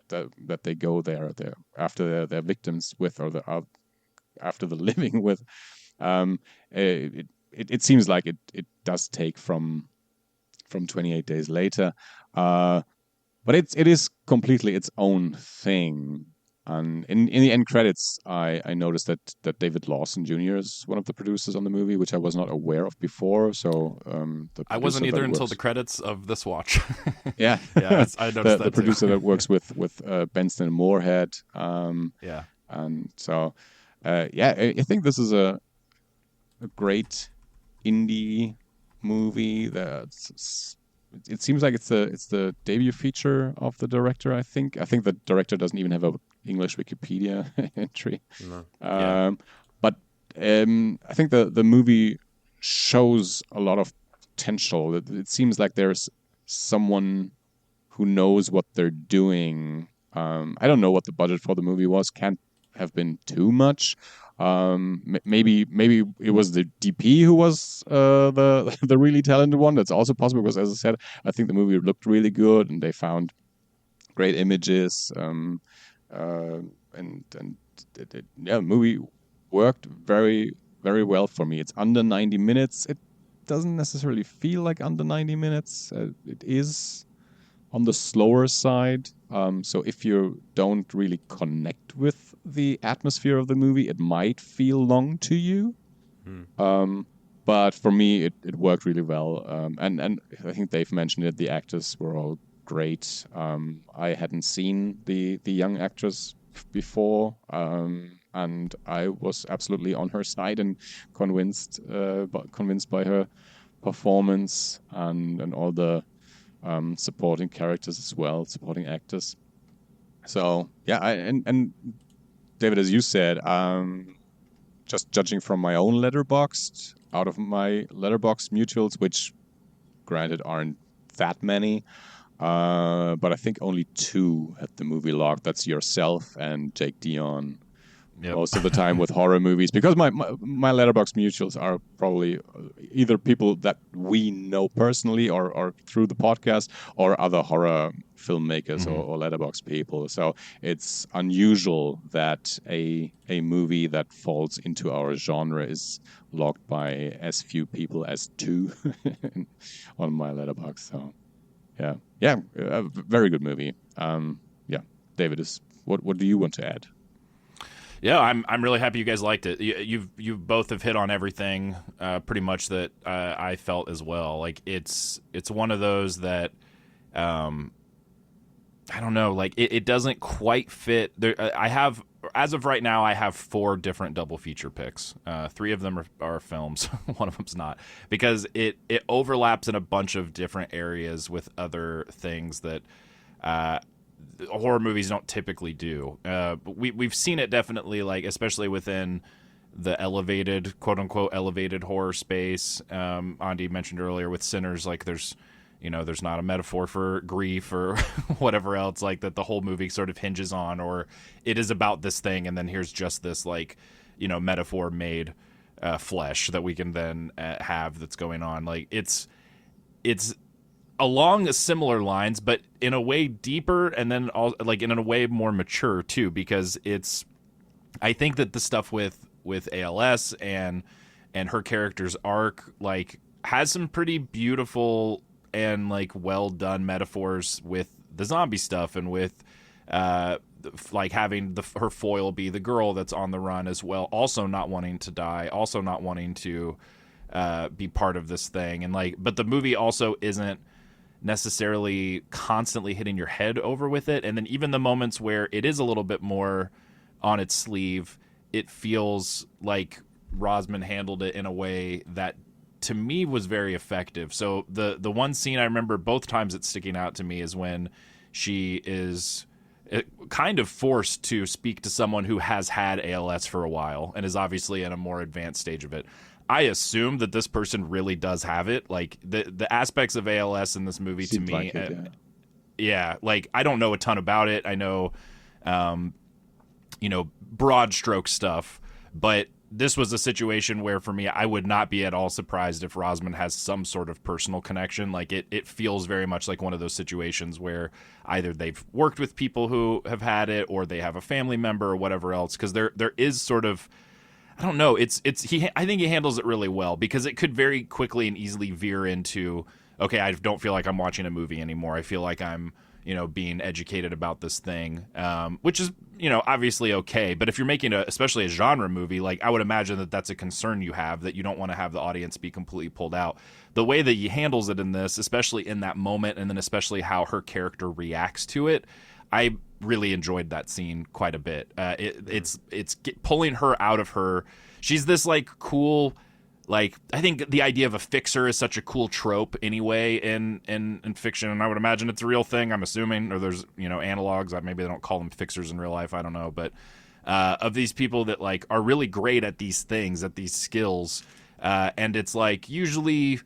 that they go there after their victims with, or after the living with. It seems like it does take from 28 Days Later, but it is completely its own thing. And in the end credits, I noticed that David Lawson Jr. is one of the producers on the movie, which I was not aware of before. So I wasn't either until the credits of this watch. Yeah, yeah, I noticed the producer that works with Benston and Moorhead. Yeah, and so I think this is a great indie movie that's. It seems like it's the debut feature of the director. I think the director doesn't even have a English Wikipedia entry. No. But I think the movie shows a lot of potential. It seems like there's someone who knows what they're doing. I don't know what the budget for the movie was. Can't have been too much. Maybe it was the DP who was the really talented one. That's also possible, because, as I said, I think the movie looked really good, and they found great images. The movie worked very, very well for me. It's under 90 minutes. It doesn't necessarily feel like under 90 minutes. It is on the slower side. So if you don't really connect with the atmosphere of the movie, it might feel long to you. But for me, it worked really well. And I think Dave mentioned it, the actors were all great. I hadn't seen the young actress before, and I was absolutely on her side and convinced by her performance and all the supporting characters as well, supporting actors. So yeah, and David, as you said, just judging from my own Letterboxd, out of my Letterboxd mutuals, which granted aren't that many, but I think only 2 had the movie logged. That's yourself and Jake Dion. Yep. Most of the time with horror movies, because my Letterboxd mutuals are probably either people that we know personally or through the podcast, or other horror filmmakers or Letterboxd people. So it's unusual that a movie that falls into our genre is logged by as few people as 2 on my Letterboxd. So yeah, a very good movie. David, what do you want to add? Yeah, I'm really happy you guys liked it. You both have hit on everything pretty much that I felt as well. Like it's one of those that I don't know, like it doesn't quite fit. There, as of right now, I have 4 different double feature picks. 3 of them are films. One of them's not, because it overlaps in a bunch of different areas with other things that horror movies don't typically do. But we've seen it definitely, like especially within the elevated, quote unquote, elevated horror space. Andi mentioned earlier with Sinners, like there's not a metaphor for grief or whatever else, like that the whole movie sort of hinges on, or it is about this thing, and then here's just this like metaphor made flesh that we can then have that's going on. Like it's along similar lines, but in a way deeper, and then all, like in a way more mature too, because I think that the stuff with ALS and her character's arc like has some pretty beautiful and like well done metaphors with the zombie stuff and with like having her foil be the girl that's on the run as well, also not wanting to die, also not wanting to be part of this thing. And like, but the movie also isn't necessarily constantly hitting your head over with it. And then even the moments where it is a little bit more on its sleeve, it feels like Rosman handled it in a way that to me was very effective. So the one scene I remember both times it's sticking out to me is when she is kind of forced to speak to someone who has had ALS for a while and is obviously in a more advanced stage of it. I assume that this person really does have it. Like the aspects of ALS in this movie seems to me, like it, yeah, like I don't know a ton about it. I know, broad stroke stuff, but this was a situation where for me, I would not be at all surprised if Rosman has some sort of personal connection. Like it feels very much like one of those situations where either they've worked with people who have had it or they have a family member or whatever else. Cause there is sort of, I don't know. I think he handles it really well because it could very quickly and easily veer into, okay, I don't feel like I'm watching a movie anymore. I feel like I'm, being educated about this thing, which is, obviously okay. But if you're making especially a genre movie, like I would imagine that that's a concern you have, that you don't want to have the audience be completely pulled out. The way that he handles it in this, especially in that moment, and then especially how her character reacts to it, I really enjoyed that scene quite a bit. It's pulling her out of her. She's this like cool, like I think the idea of a fixer is such a cool trope anyway in fiction, and I would imagine it's a real thing. I'm assuming, or there's analogs. Maybe they don't call them fixers in real life. I don't know, but of these people that like are really great at these things, at these skills, and it's like usually,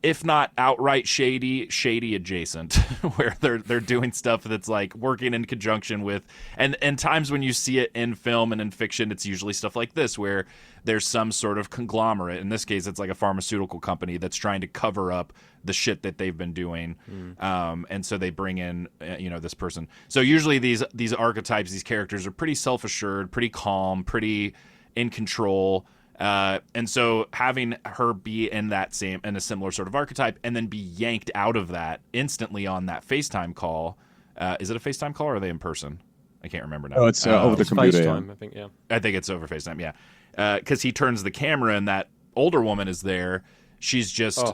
if not outright shady adjacent, where they're doing stuff that's like working in conjunction with, and times when you see it in film and in fiction, it's usually stuff like this, where there's some sort of conglomerate. In this case, it's like a pharmaceutical company that's trying to cover up the shit that they've been doing. And so they bring in, this person. So usually these archetypes, these characters are pretty self-assured, pretty calm, pretty in control. And so having her be in a similar sort of archetype and then be yanked out of that instantly on that FaceTime call. Is it a FaceTime call or are they in person? I can't remember now. Oh, it's over the computer. FaceTime, I think, yeah. I think it's over FaceTime, yeah. Because he turns the camera and that older woman is there. She's just,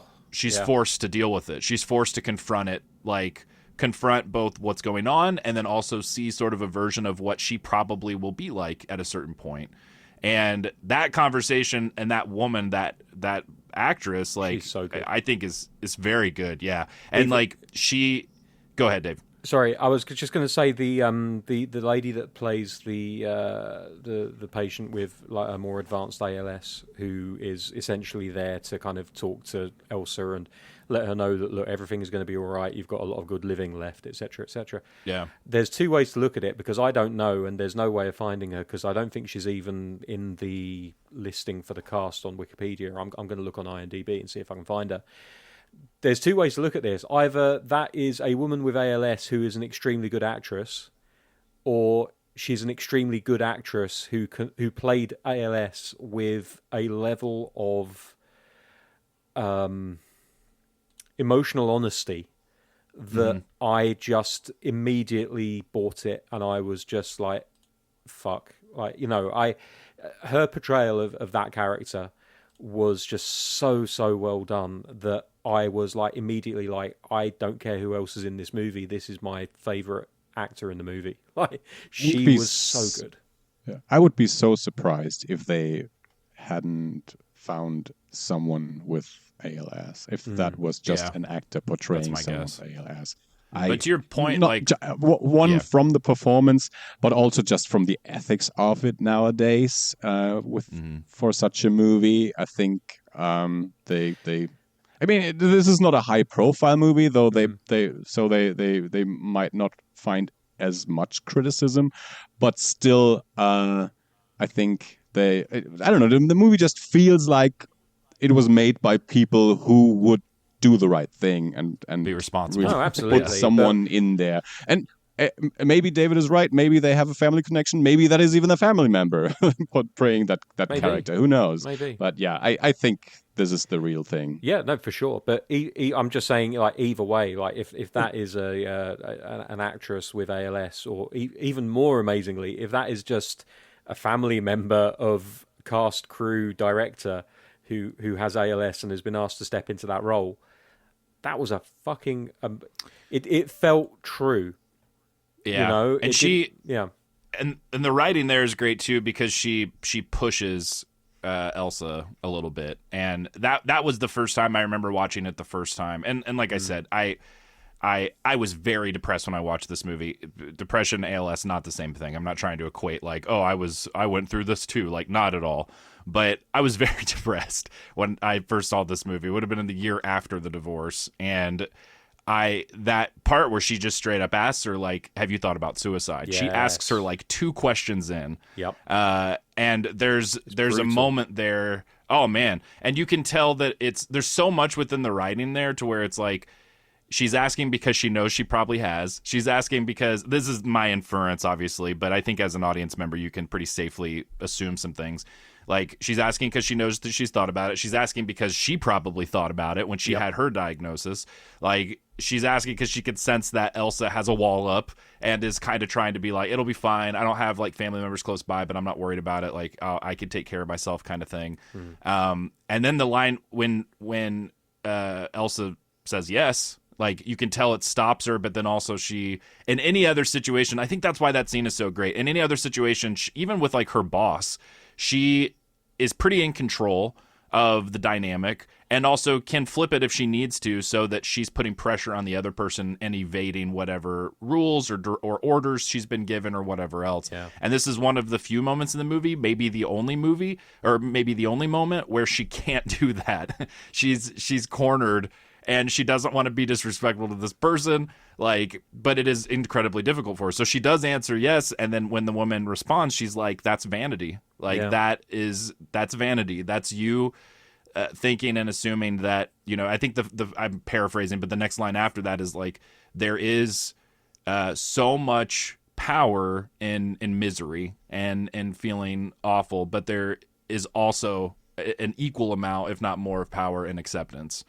forced to deal with it. She's forced to confront it, like confront both what's going on and then also see sort of a version of what she probably will be like at a certain point. And that conversation and that woman, that actress, like, she's so good. I think is very good. Yeah. And like go ahead, Dave. Sorry, I was just going to say the lady that plays the patient with like a more advanced ALS, who is essentially there to kind of talk to Elsa and let her know that, look, everything is going to be all right. You've got a lot of good living left, etc., etc. Yeah. There's two ways to look at it because I don't know, and there's no way of finding her because I don't think she's even in the listing for the cast on Wikipedia. I'm going to look on IMDb and see if I can find her. There's two ways to look at this. Either that is a woman with ALS who is an extremely good actress, or she's an extremely good actress who played ALS with a level of emotional honesty that I just immediately bought it, and I was just like, fuck. Like, her portrayal of that character was just so well done that I was like immediately like, I don't care who else is in this movie. This is my favorite actor in the movie. Like, she was so good. Yeah. I would be so surprised if they hadn't found someone with ALS. If that was just an actor portraying someone with ALS. But to your point, from the performance, but also just from the ethics of it nowadays, for such a movie, I think I mean, this is not a high-profile movie, though. They might not find as much criticism, but still, I think I don't know. The movie just feels like it was made by people who would do the right thing and be responsible. Really absolutely. Put someone in there. And maybe David is right. Maybe they have a family connection. Maybe that is even a family member portraying that character. Who knows? Maybe. But yeah, I think this is the real thing. Yeah, no, for sure. But I'm just saying, like, either way, like if that is an actress with ALS, or even more amazingly, if that is just a family member of cast, crew, director who has ALS and has been asked to step into that role, that was a fucking. It felt true. Yeah, you know, and and the writing there is great too, because she pushes Elsa a little bit, and that was the first time I remember watching it the first time, and like I said, I was very depressed when I watched this movie. Depression, ALS, not the same thing. I'm not trying to equate like, oh, I went through this too, like, not at all. But I was very depressed when I first saw this movie. It would have been in the year after the divorce, and that part where she just straight up asks her, like, have you thought about suicide? Yes. She asks her like 2 questions in. Yep. And there's a moment there. Oh man. And you can tell that there's so much within the writing there to where it's like, she's asking because she knows she probably has. She's asking because, this is my inference, obviously, but I think as an audience member, you can pretty safely assume some things. Like, she's asking because she knows that she's thought about it. She's asking because she probably thought about it when she had her diagnosis. Like, she's asking because she could sense that Elsa has a wall up and is kind of trying to be like, it'll be fine. I don't have, like, family members close by, but I'm not worried about it. Like, I can take care of myself, kind of thing. And then the line when Elsa says yes, like, you can tell it stops her, but then also in any other situation, I think that's why that scene is so great. In any other situation, even with, like, her boss, she is pretty in control of the dynamic, and also can flip it if she needs to, so that she's putting pressure on the other person and evading whatever rules or orders she's been given or whatever else. Yeah. And this is one of the few moments in the movie, maybe the only moment where she can't do that. She's cornered, and she doesn't want to be disrespectful to this person, like, but it is incredibly difficult for her. So she does answer yes, and then when the woman responds, she's like, that's vanity. Like, that's vanity. That's you thinking and assuming that, you know, I think I'm paraphrasing, but the next line after that is like, there is so much power in misery and feeling awful, but there is also an equal amount, if not more, of power in acceptance.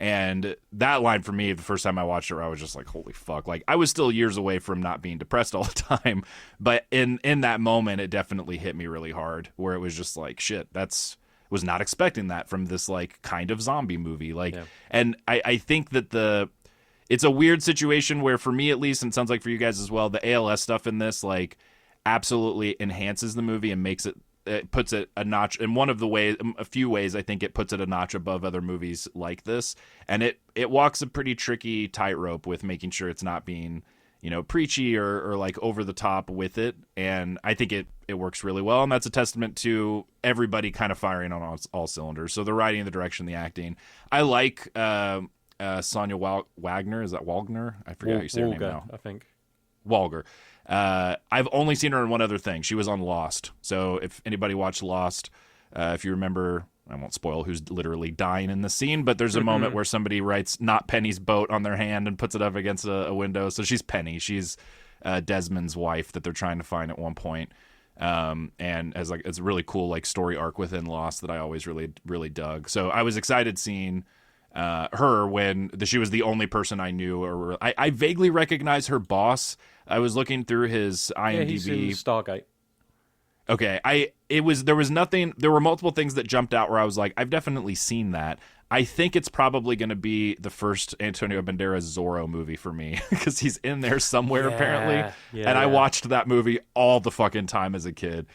And that line for me, the first time I watched it, I was just like, holy fuck. Like, I was still years away from not being depressed all the time, but in that moment, it definitely hit me really hard, where it was just like, shit, was not expecting that from this, like, kind of zombie movie. Like, and I think that it's a weird situation where, for me at least, and it sounds like for you guys as well, the ALS stuff in this, like, absolutely enhances the movie and puts it a notch in a few ways. I think it puts it a notch above other movies like this, and it walks a pretty tricky tightrope with making sure it's not being, you know, preachy or like over the top with it. And I think it works really well, and that's a testament to everybody kind of firing on all cylinders. So the writing, the direction, the acting. I like Sonia Wagner. Is that Wagner? I forget how you say her name now. I think Walger. I've only seen her in one other thing. She was on Lost. So if anybody watched Lost, if you remember, I won't spoil who's literally dying in the scene, but there's a moment where somebody writes "Not Penny's boat" on their hand and puts it up against a window. So she's Penny. She's Desmond's wife that they're trying to find at one point. And as like, it's a really cool, like, story arc within Lost that I always really, really dug. So I was excited seeing her when she was the only person I knew, or I vaguely recognized her boss. I was looking through his IMDb. Yeah, he's in Stargate. Okay, there were multiple things that jumped out where I was like, I've definitely seen that. I think it's probably going to be the first Antonio Banderas Zorro movie for me, because he's in there somewhere apparently. And I watched that movie all the fucking time as a kid.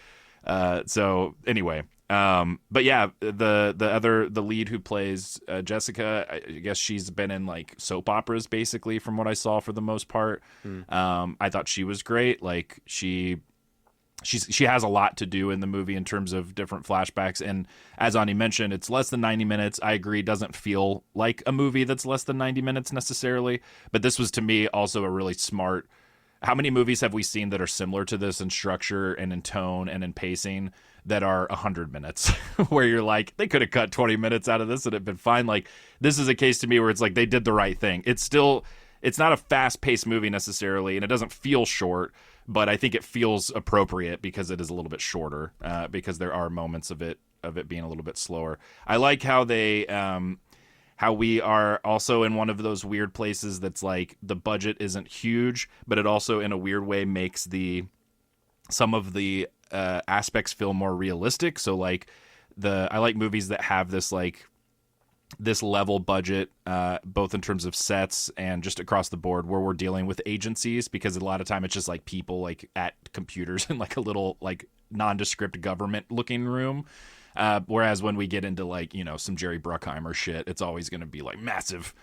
So anyway, but yeah, the lead who plays Jessica, I guess she's been in, like, soap operas basically, from what I saw, for the most part. I thought she was great. Like, she has a lot to do in the movie in terms of different flashbacks, and as Andi mentioned, it's less than 90 minutes. I agree, it doesn't feel like a movie that's less than 90 minutes necessarily, but this was, to me, also a really smart. How many movies have we seen that are similar to this in structure and in tone and in pacing that are 100 minutes where you're like, they could have cut 20 minutes out of this and it'd been fine? Like, this is a case to me where it's like they did the right thing. It's not a fast-paced movie necessarily, and it doesn't feel short, but I think it feels appropriate because it is a little bit shorter, because there are moments of it of it being a little bit slower. I like how they how we are also in one of those weird places that's like the budget isn't huge, but it also in a weird way makes some of the aspects feel more realistic. So like I like movies that have this level budget, both in terms of sets and just across the board, where we're dealing with agencies, because a lot of time it's just like people like at computers in like a little like nondescript government looking room. Whereas when we get into like, some Jerry Bruckheimer shit, it's always going to be like massive,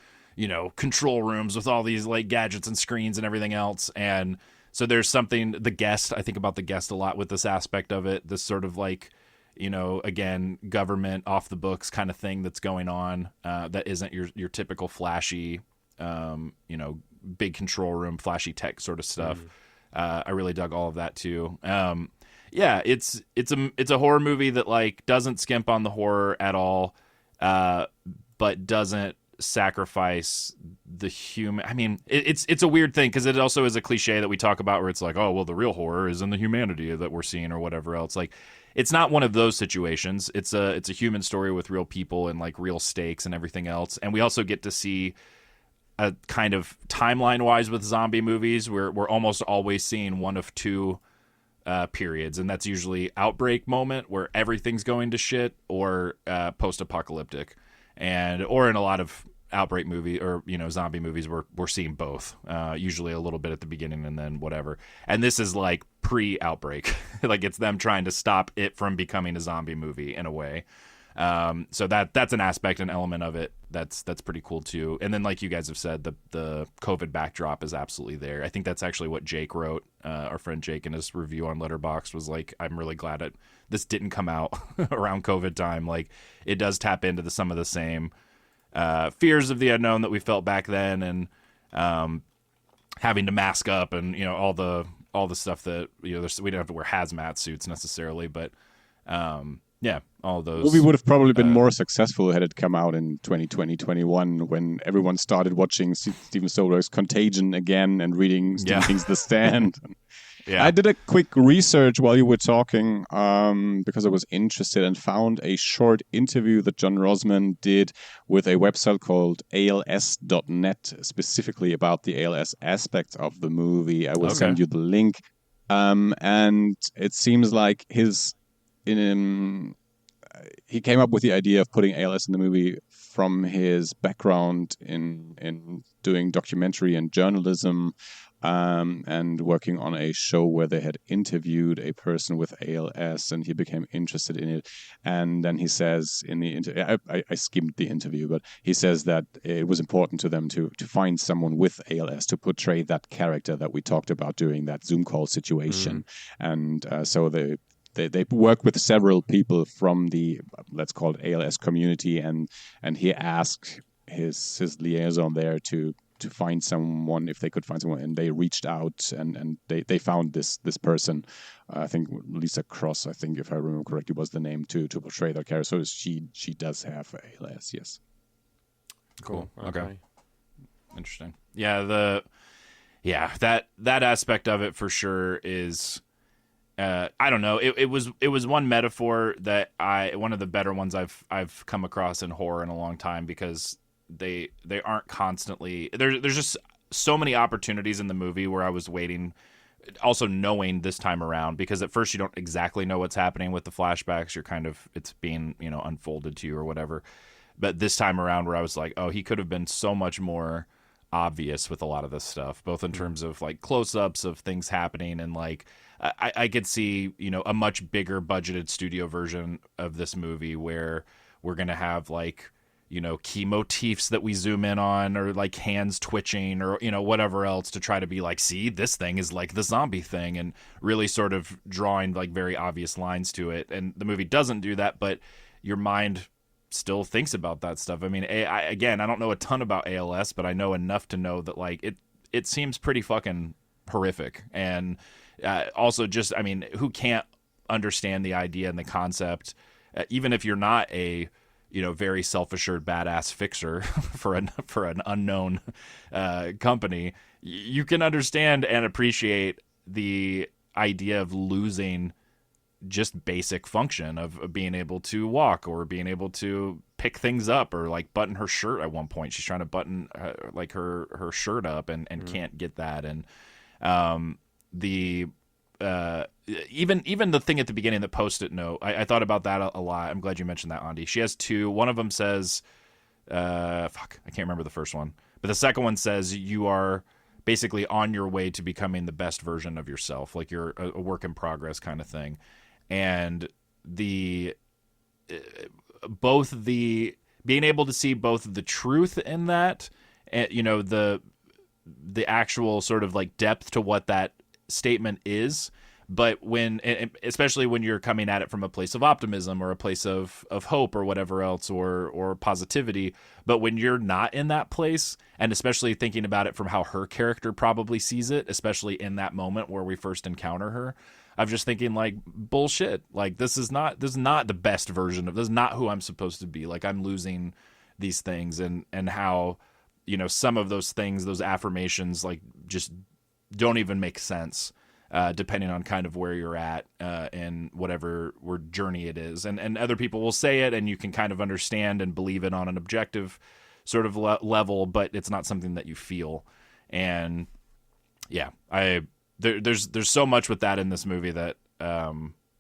control rooms with all these like gadgets and screens and everything else. And so there's something, I think about The Guest a lot with this aspect of it, this sort of like, again, government off the books kind of thing that's going on, that isn't your typical flashy, big control room, flashy tech sort of stuff. I really dug all of that too. Yeah, it's a horror movie that like doesn't skimp on the horror at all, but doesn't sacrifice the human. I mean, it's a weird thing because it also is a cliche that we talk about where it's like, oh well, the real horror is in the humanity that we're seeing or whatever else. Like, it's not one of those situations. It's a human story with real people and like real stakes and everything else. And we also get to see a kind of timeline wise with zombie movies where we're almost always seeing one of two periods, and that's usually outbreak moment where everything's going to shit, or post-apocalyptic, or in a lot of outbreak movie or zombie movies we're seeing both, usually a little bit at the beginning and then whatever. And this is like pre-outbreak. Like it's them trying to stop it from becoming a zombie movie in a way. So that's an aspect, an element of it that's pretty cool too. And then like you guys have said, the COVID backdrop is absolutely there. I think that's actually what Jake wrote, our friend Jake, in his review on Letterboxd, was like, I'm really glad this didn't come out around COVID time. Like it does tap into some of the same fears of the unknown that we felt back then, and having to mask up and all the stuff that we don't have to wear hazmat suits necessarily, but yeah, all those. The movie would have probably been more successful had it come out in 2020, 21, when everyone started watching Steven Soderbergh's Contagion again and reading Stephen King's The Stand. Yeah. I did a quick research while you were talking, because I was interested, and found a short interview that John Rosman did with a website called ALS.net, specifically about the ALS aspect of the movie. I will send you the link. And it seems like he came up with the idea of putting ALS in the movie from his background in doing documentary and journalism, and working on a show where they had interviewed a person with ALS, and he became interested in it. And then he says in the interview, I skimmed the interview, but he says that it was important to them to find someone with ALS to portray that character that we talked about during that Zoom call situation. And so they work with several people from the, let's call it, ALS community, and he asked his liaison there to find someone, if they could find someone, and they reached out and they found this person. I think Lisa Cross, I think if I remember correctly, was the name to portray that character. So she does have ALS, yes. Cool. Okay. Interesting. Yeah, that aspect of it for sure is. I don't know. It was one metaphor that one of the better ones I've come across in horror in a long time, because they aren't constantly there's just so many opportunities in the movie where I was waiting, also knowing this time around, because at first you don't exactly know what's happening with the flashbacks. You're kind of, it's being unfolded to you or whatever. But this time around, where I was like, oh, he could have been so much more obvious with a lot of this stuff, both in terms of like close-ups of things happening, and like I could see a much bigger budgeted studio version of this movie where we're gonna have like key motifs that we zoom in on, or like hands twitching, or whatever else, to try to be like, see, this thing is like the zombie thing, and really sort of drawing like very obvious lines to it. And the movie doesn't do that, but your mind still thinks about that stuff. I mean, I don't know a ton about ALS, but I know enough to know that like it seems pretty fucking horrific. And also just, I mean, who can't understand the idea and the concept, even if you're not a very self-assured badass fixer for an unknown company, you can understand and appreciate the idea of losing just basic function of being able to walk or being able to pick things up or like button her shirt. At one point she's trying to button like her shirt up and can't get that. And even the thing at the beginning, the post-it note, I thought about that a lot. I'm glad you mentioned that, Andi. She has two. One of them says I can't remember the first one, but the second one says you are basically on your way to becoming the best version of yourself, like you're a work in progress kind of thing. And being able to see both the truth in that, and the actual sort of like depth to what that statement is, but especially when you're coming at it from a place of optimism or a place of hope or whatever else, or positivity, but when you're not in that place, and especially thinking about it from how her character probably sees it, especially in that moment where we first encounter her, I'm just thinking like, bullshit, like this is not the best version of, this is not who I'm supposed to be, like I'm losing these things, and how some of those things, those affirmations, like just don't even make sense, depending on kind of where you're at in whatever journey it is. And other people will say it, and you can kind of understand and believe it on an objective sort of level, but it's not something that you feel. And yeah, there's so much with that in this movie that,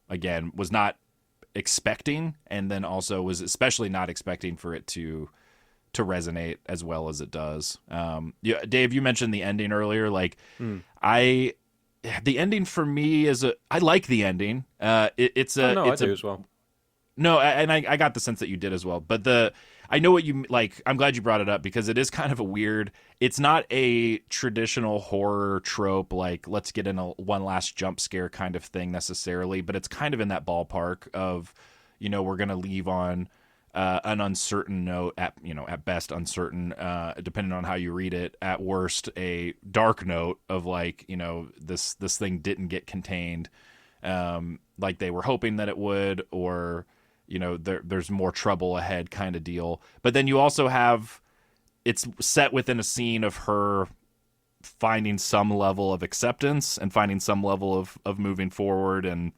again, was not expecting, and then also was especially not expecting for it to resonate as well as it does. Dave, you mentioned the ending earlier. Like, the ending for me I like the ending. I do as well. No, and I got the sense that you did as well. But I know what you like. I'm glad you brought it up, because it is kind of a weird. It's not a traditional horror trope, like let's get in one last jump scare kind of thing necessarily. But it's kind of in that ballpark of, we're gonna leave on an uncertain note, at best uncertain, depending on how you read it, at worst a dark note of like, this thing didn't get contained, like they were hoping that it would, or there's more trouble ahead kind of deal. But then you also have, it's set within a scene of her finding some level of acceptance and finding some level of moving forward, and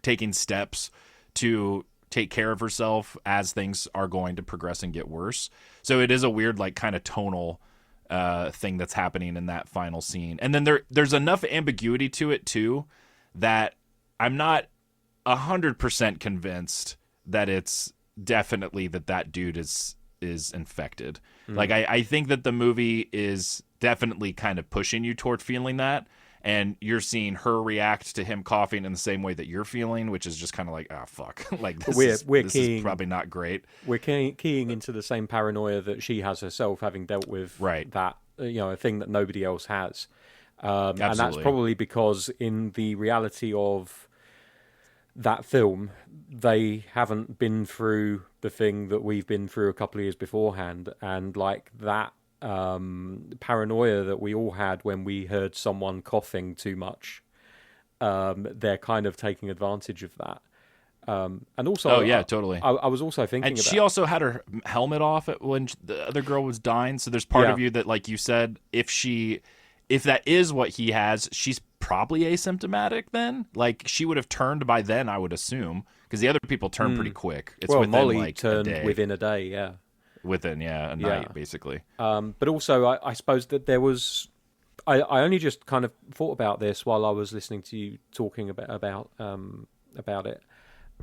taking steps to take care of herself as things are going to progress and get worse. So it is a weird, like, kind of tonal thing that's happening in that final scene. And then there's enough ambiguity to it too that I'm not 100% convinced that it's definitely that dude is infected. Like, I think that the movie is definitely kind of pushing you toward feeling that. And you're seeing her react to him coughing in the same way that you're feeling, which is just kind of like, oh, fuck. Like, this is probably not great. We're keying into the same paranoia that she has herself, having dealt with that, a thing that nobody else has. And that's probably because in the reality of that film, they haven't been through the thing that we've been through a couple of years beforehand. And like that, paranoia that we all had when we heard someone coughing too much, they're kind of taking advantage of that. And also, totally. I was also thinking, and she also had her helmet off when the other girl was dying. So there's part of you that, like you said, if that is what he has, she's probably asymptomatic. Then, like, she would have turned by then, I would assume, because the other people turn pretty quick. It's within, Molly like, turned a day. Within a day, yeah. Within a night, basically. But also, I suppose that there was. I only just kind of thought about this while I was listening to you talking about it,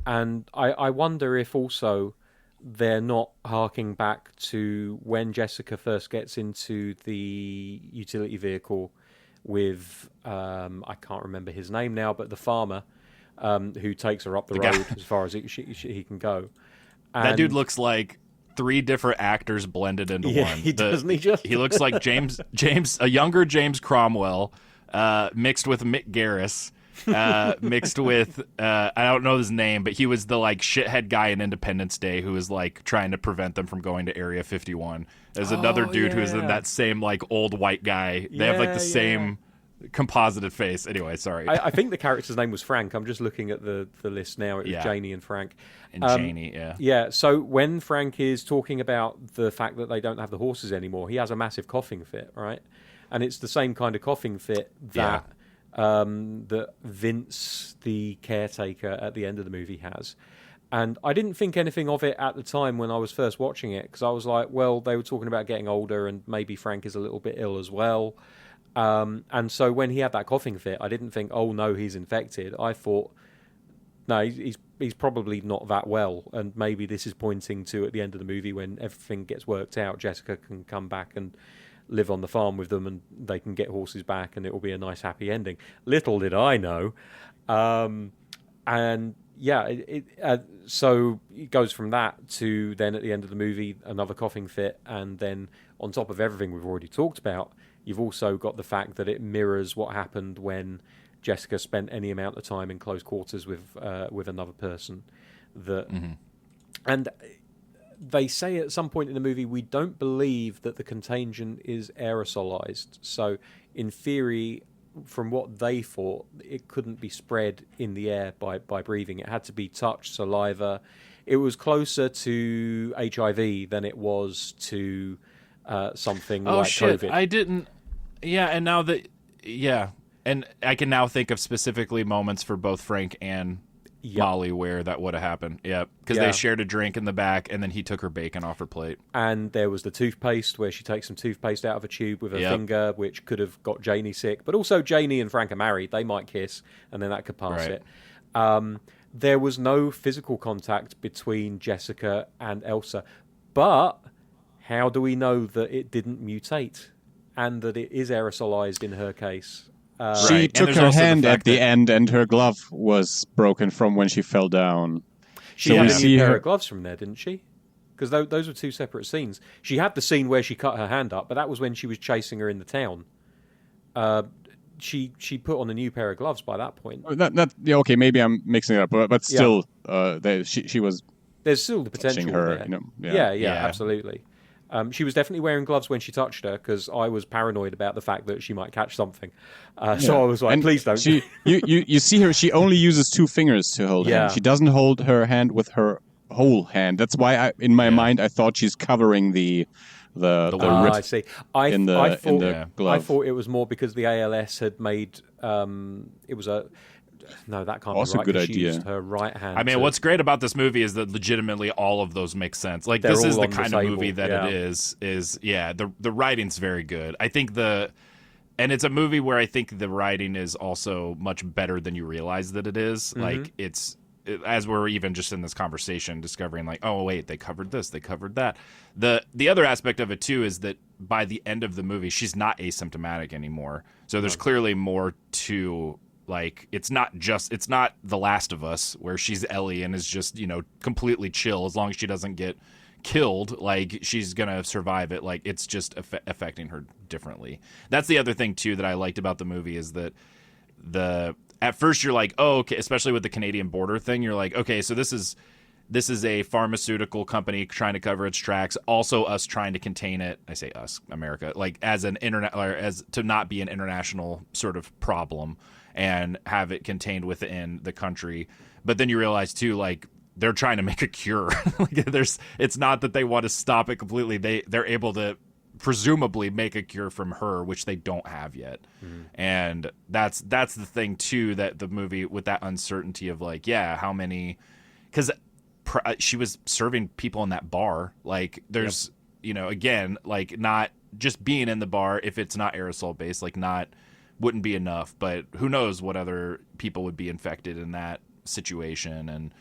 and I wonder if also they're not harking back to when Jessica first gets into the utility vehicle with I can't remember his name now, but the farmer who takes her up the road as far as he can go. And that dude looks like 3 different actors blended into one. He looks like a younger James Cromwell, mixed with Mick Garris, mixed with I don't know his name, but he was the like shithead guy in Independence Day who was like trying to prevent them from going to Area 51. There's another dude who's in that same like old white guy. They have like the same composited face. Anyway, sorry. I think the character's name was Frank. I'm just looking at the list now. It was Janie and Frank. And Janie, Yeah, so when Frank is talking about the fact that they don't have the horses anymore, he has a massive coughing fit, right? And it's the same kind of coughing fit that that Vince, the caretaker at the end of the movie, has. And I didn't think anything of it at the time when I was first watching it, because I was like, well, they were talking about getting older and maybe Frank is a little bit ill as well. And so when he had that coughing fit, I didn't think, oh no, he's infected. I thought, no, he's probably not that well. And maybe this is pointing to, at the end of the movie, when everything gets worked out, Jessica can come back and live on the farm with them and they can get horses back and it will be a nice happy ending. Little did I know. And yeah, so it goes from that to then at the end of the movie, another coughing fit. And then on top of everything we've already talked about, you've also got the fact that it mirrors what happened when Jessica spent any amount of time in close quarters with another person. And they say at some point in the movie, we don't believe that the contagion is aerosolized. So in theory, from what they thought, it couldn't be spread in the air by breathing. It had to be touch, saliva. It was closer to HIV than it was to something like COVID. I didn't. Yeah, and now that and I can now think of specifically moments for both Frank and Molly where that would have happened. Yep, because they shared a drink in the back, and then he took her bacon off her plate. And there was the toothpaste where she takes some toothpaste out of a tube with her finger, which could have got Janie sick. But also, Janie and Frank are married; they might kiss, and then that could pass it. There was no physical contact between Jessica and Elsa, but how do we know that it didn't mutate and that it is aerosolized in her case? She took her hand at the end, and her glove was broken from when she fell down. She had a new pair of gloves from there, didn't she? Because those were two separate scenes. She had the scene where she cut her hand up, but that was when she was chasing her in the town. She put on a new pair of gloves by that point. Okay, maybe I'm mixing it up, but still, she was. There's still the potential her, there. You know, yeah, absolutely. She was definitely wearing gloves when she touched her, because I was paranoid about the fact that she might catch something. So I was like, please don't. You see her, she only uses two fingers to hold hand. She doesn't hold her hand with her whole hand. That's why in my mind I thought she's covering the rip. I see. In the glove. I thought it was more because the ALS had made it was a. No, that can't also be right. Good idea. She used her right hand. I mean, what's great about this movie is that legitimately all of those make sense. Like, this is the kind of movie that it is. The writing's very good. I think and it's a movie where I think the writing is also much better than you realize that it is. Mm-hmm. Like, as we're even just in this conversation discovering, like, oh wait, they covered this, they covered that. The other aspect of it too is that by the end of the movie, she's not asymptomatic anymore. So there's clearly more to. Like, it's not The Last of Us where she's Ellie and is just, completely chill as long as she doesn't get killed. Like, she's going to survive it. Like, it's just affecting her differently. That's the other thing, too, that I liked about the movie is that at first you're like, oh, okay, especially with the Canadian border thing, you're like, okay, so this is a pharmaceutical company trying to cover its tracks. Also, us trying to contain it. I say us, America, like as to not be an international sort of problem and have it contained within the country. But then you realize too, like, they're trying to make a cure. It's not that they want to stop it completely. They're able to presumably make a cure from her, which they don't have yet. Mm-hmm. And that's the thing too, that the movie with that uncertainty of like, how many, because she was serving people in that bar. Like, there's, again, like, not just being in the bar, if it's not aerosol based, like, wouldn't be enough. But who knows what other people would be infected in that situation. And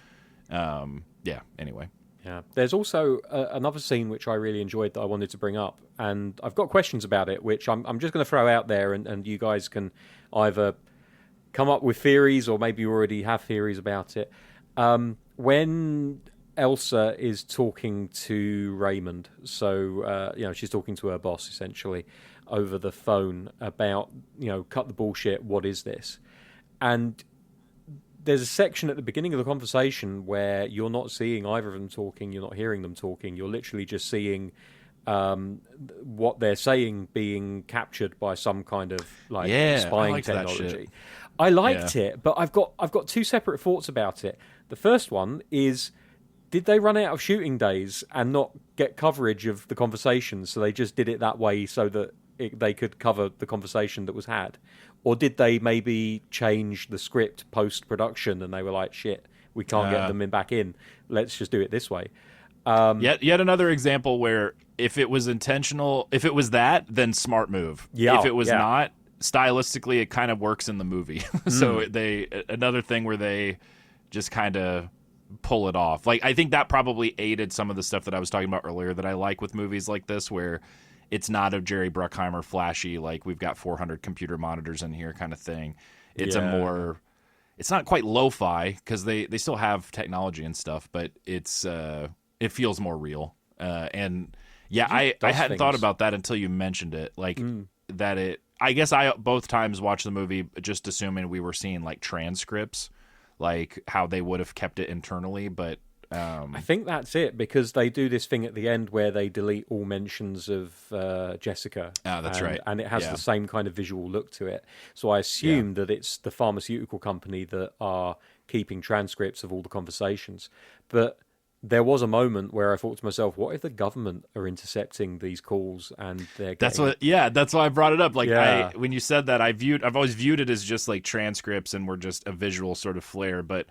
anyway. Yeah. There's also another scene which I really enjoyed that I wanted to bring up. And I've got questions about it, which I'm just going to throw out there, and you guys can either come up with theories or maybe you already have theories about it. When Elsa is talking to Raymond, so she's talking to her boss essentially over the phone about, cut the bullshit, what is this? And there's a section at the beginning of the conversation where you're not seeing either of them talking, you're not hearing them talking, you're literally just seeing what they're saying being captured by some kind of spying technology. I liked it, but I've got two separate thoughts about it. The first one is, did they run out of shooting days and not get coverage of the conversation, so they just did it that way so that they could cover the conversation that was had, or did they maybe change the script post production and they were like, shit, we can't get them back in. Let's just do it this way. Yet another example where if it was intentional, if it was that, then smart move. Yeah, if it was not, stylistically, it kind of works in the movie. So another thing where they just kind of pull it off. Like, I think that probably aided some of the stuff that I was talking about earlier that I like with movies like this, where it's not a Jerry Bruckheimer flashy, like we've got 400 computer monitors in here kind of thing. It's a more, it's not quite lo-fi because they still have technology and stuff, but it's it feels more real. And yeah, I hadn't thought about that until you mentioned it. Like that I guess I both times watched the movie just assuming we were seeing like transcripts, like how they would have kept it internally, but I think that's it, because they do this thing at the end where they delete all mentions of Jessica. Oh, that's right. And it has the same kind of visual look to it. So I assume that it's the pharmaceutical company that are keeping transcripts of all the conversations. But there was a moment where I thought to myself, what if the government are intercepting these calls and they're getting... That's why I brought it up. Like, when you said that, I've always viewed it as just like transcripts and we're just a visual sort of flair, but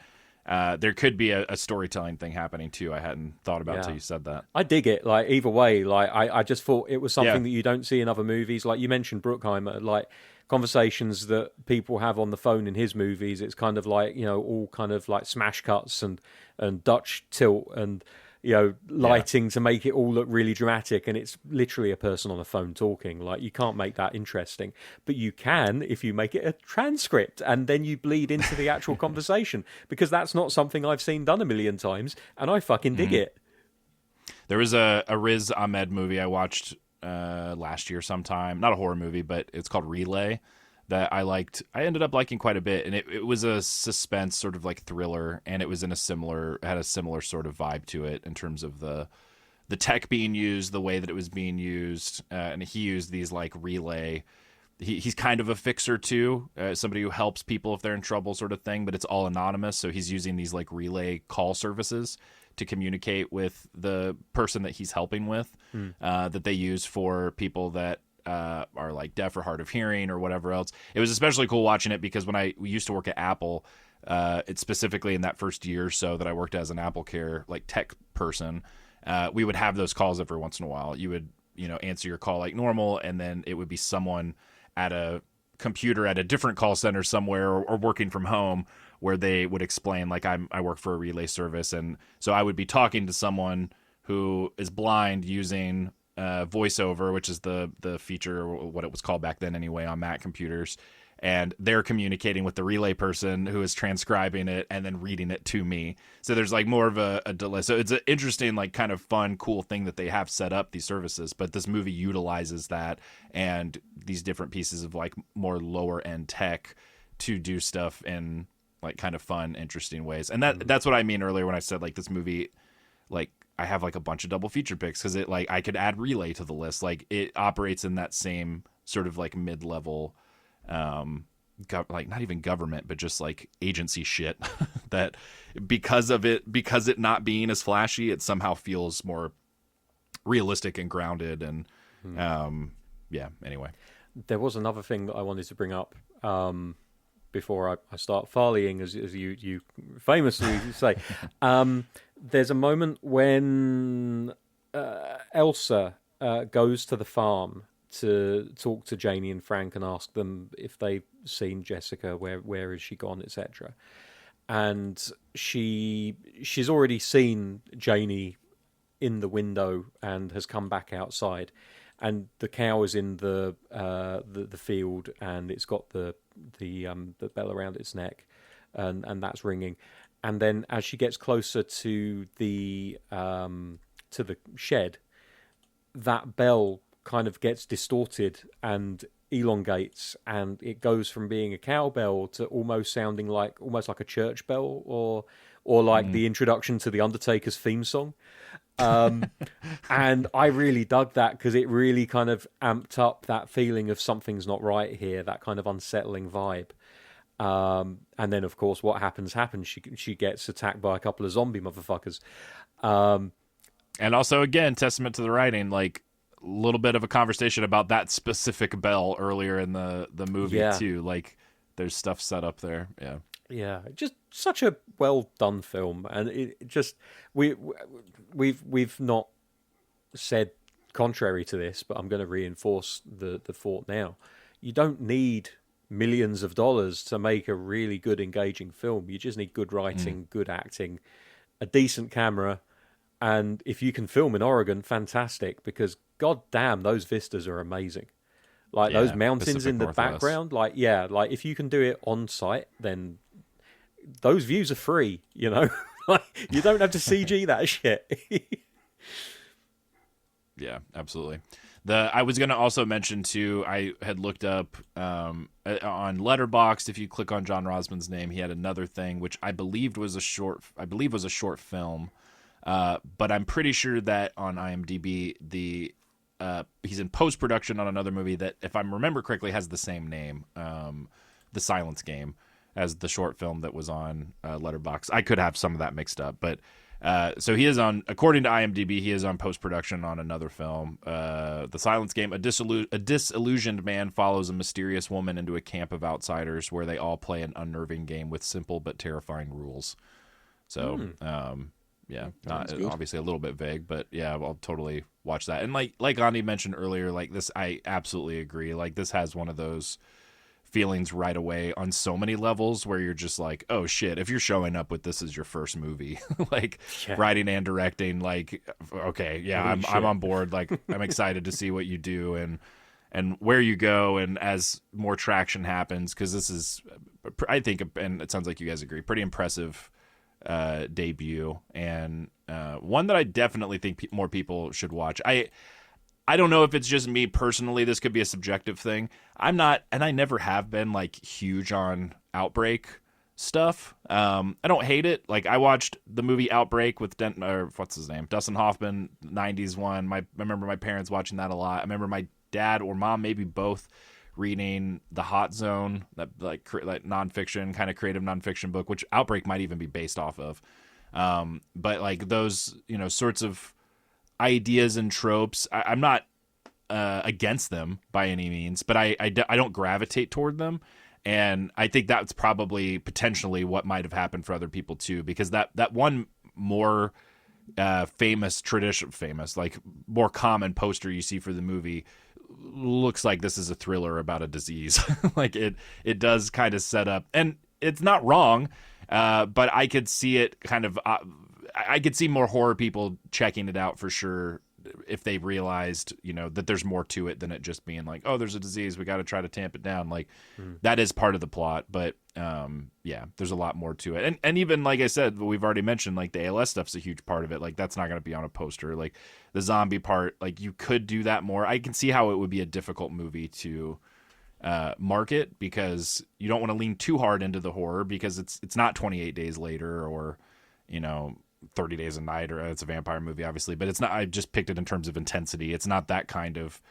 there could be a storytelling thing happening too. I hadn't thought about until you said that. I dig it. Like, either way, like I just thought it was something that you don't see in other movies. Like you mentioned Bruckheimer, like conversations that people have on the phone in his movies. It's kind of like, all kind of like smash cuts and Dutch tilt and, lighting to make it all look really dramatic. And it's literally a person on a phone talking. Like, you can't make that interesting, but you can if you make it a transcript and then you bleed into the actual conversation, because that's not something I've seen done a million times, and I fucking dig it. There was a Riz Ahmed movie I watched last year sometime, not a horror movie, but it's called Relay, that I liked. I ended up liking quite a bit, and it was a suspense sort of like thriller, and it was had a similar sort of vibe to it in terms of the tech being used, the way that it was being used, and he used these like relay. He's kind of a fixer too, somebody who helps people if they're in trouble, sort of thing, but it's all anonymous. So he's using these like relay call services to communicate with the person that he's helping with, that they use for people that are like deaf or hard of hearing or whatever else. It was especially cool watching it because when we used to work at Apple, it's specifically in that first year or so that I worked as an Apple Care like tech person, we would have those calls every once in a while. You would answer your call like normal, and then it would be someone at a computer at a different call center somewhere, or working from home, where they would explain like I work for a relay service, and so I would be talking to someone who is blind using voiceover, which is the feature, or what it was called back then anyway, on Mac computers, and they're communicating with the relay person who is transcribing it and then reading it to me. So there's like more of a delay. So it's an interesting, like kind of fun, cool thing that they have set up, these services, but this movie utilizes that and these different pieces of like more lower end tech to do stuff in like kind of fun, interesting ways. And that's what I mean earlier when I said like this movie, like I have like a bunch of double feature picks, because it like I could add Relay to the list. Like it operates in that same sort of like mid-level, like not even government, but just like agency shit that because it not being as flashy, it somehow feels more realistic and grounded. And anyway, there was another thing that I wanted to bring up before I start farleying, as you famously say. There's a moment when Elsa goes to the farm to talk to Janie and Frank and ask them if they've seen Jessica, where is she gone, etc. And she's already seen Janie in the window and has come back outside, and the cow is in the field, and it's got the bell around its neck, and that's ringing. And then as she gets closer to the shed, that bell kind of gets distorted and elongates, and it goes from being a cowbell to almost sounding like a church bell, or like the introduction to the Undertaker's theme song. And I really dug that, because it really kind of amped up that feeling of something's not right here, that kind of unsettling vibe. And then, of course, what happens. She gets attacked by a couple of zombie motherfuckers. And also, again, testament to the writing. Like, little bit of a conversation about that specific bell earlier in the movie too. Like there's stuff set up there. Yeah. Yeah, just such a well done film, and it just we've not said contrary to this, but I'm going to reinforce the thought now. You don't need millions of dollars to make a really good, engaging film. You just need good writing, good acting, a decent camera, and if you can film in Oregon, fantastic, because god damn, those vistas are amazing. Like those mountains Pacific in the Northwest. background, like if you can do it on site, then those views are free, you know? Like you don't have to CG that shit. Yeah, absolutely. I was going to also mention too, I had looked up on Letterboxd. If you click on John Rosman's name, he had another thing which I believe was a short film. But I'm pretty sure that on IMDb he's in post production on another movie that, if I remember correctly, has the same name, The Silence Game, as the short film that was on Letterboxd. I could have some of that mixed up, but so he is on, according to IMDb, he is on post production on another film, The Silence Game. A disillusioned man follows a mysterious woman into a camp of outsiders where they all play an unnerving game with simple but terrifying rules. So, yeah, not obviously a little bit vague, but yeah, I'll totally watch that. And like Andi mentioned earlier, like this, I absolutely agree. Like this has one of those feelings right away on so many levels where you're just like, oh shit, if you're showing up with this as your first movie, like writing and directing, like, okay, yeah, I'm on board. Like I'm excited to see what you do and where you go. And as more traction happens, cause this is, I think, and it sounds like you guys agree, pretty impressive debut, and one that I definitely think more people should watch. I don't know if it's just me personally. This could be a subjective thing. I'm not, and I never have been like huge on Outbreak stuff. I don't hate it. Like I watched the movie Outbreak with Dustin Hoffman, 90s one. I remember my parents watching that a lot. I remember my dad or mom, maybe both, reading The Hot Zone, that like nonfiction, kind of creative nonfiction book, which Outbreak might even be based off of. But like those, sorts of ideas and tropes, I'm not against them by any means, but I don't gravitate toward them. And I think that's probably potentially what might have happened for other people too, because that one more famous, like more common poster you see for the movie looks like this is a thriller about a disease. Like it does kind of set up, and it's not wrong, but I could see it kind of, I could see more horror people checking it out for sure if they realized, that there's more to it than it just being like, oh, there's a disease, we got to try to tamp it down. Like that is part of the plot, but yeah, there's a lot more to it. And even like I said, we've already mentioned, like the ALS stuff's a huge part of it. Like that's not going to be on a poster. Like the zombie part, like you could do that more. I can see how it would be a difficult movie to market, because you don't want to lean too hard into the horror, because it's not 28 Days Later or 30 Days a Night, or it's a vampire movie obviously, but it's not. I just picked it in terms of intensity. It's not that kind of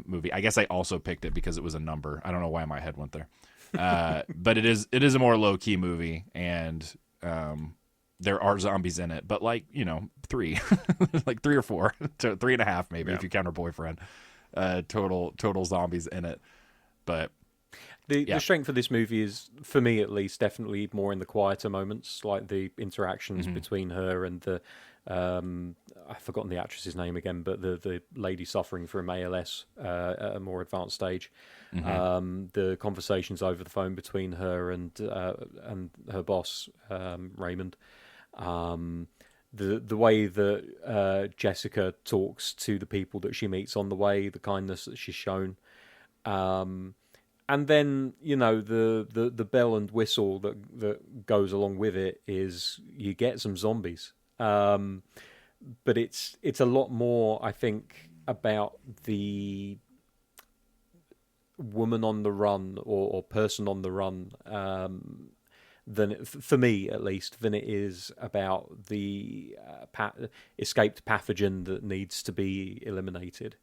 movie. I guess I also picked it because it was a number. I don't know why my head went there. But it is a more low key movie, and there are zombies in it, but like 3 like 3 or 4 to 3.5 maybe, if you count her boyfriend, total zombies in it. But the strength of this movie is, for me at least, definitely more in the quieter moments, like the interactions between her and the I've forgotten the actress's name again, but the lady suffering from ALS at a more advanced stage. The conversations over the phone between her and her boss, Raymond. The way that Jessica talks to the people that she meets on the way, the kindness that she's shown. And then, the bell and whistle that goes along with it is you get some zombies. But it's a lot more, I think, about the woman on the run or person on the run, for me at least, than it is about the escaped pathogen that needs to be eliminated.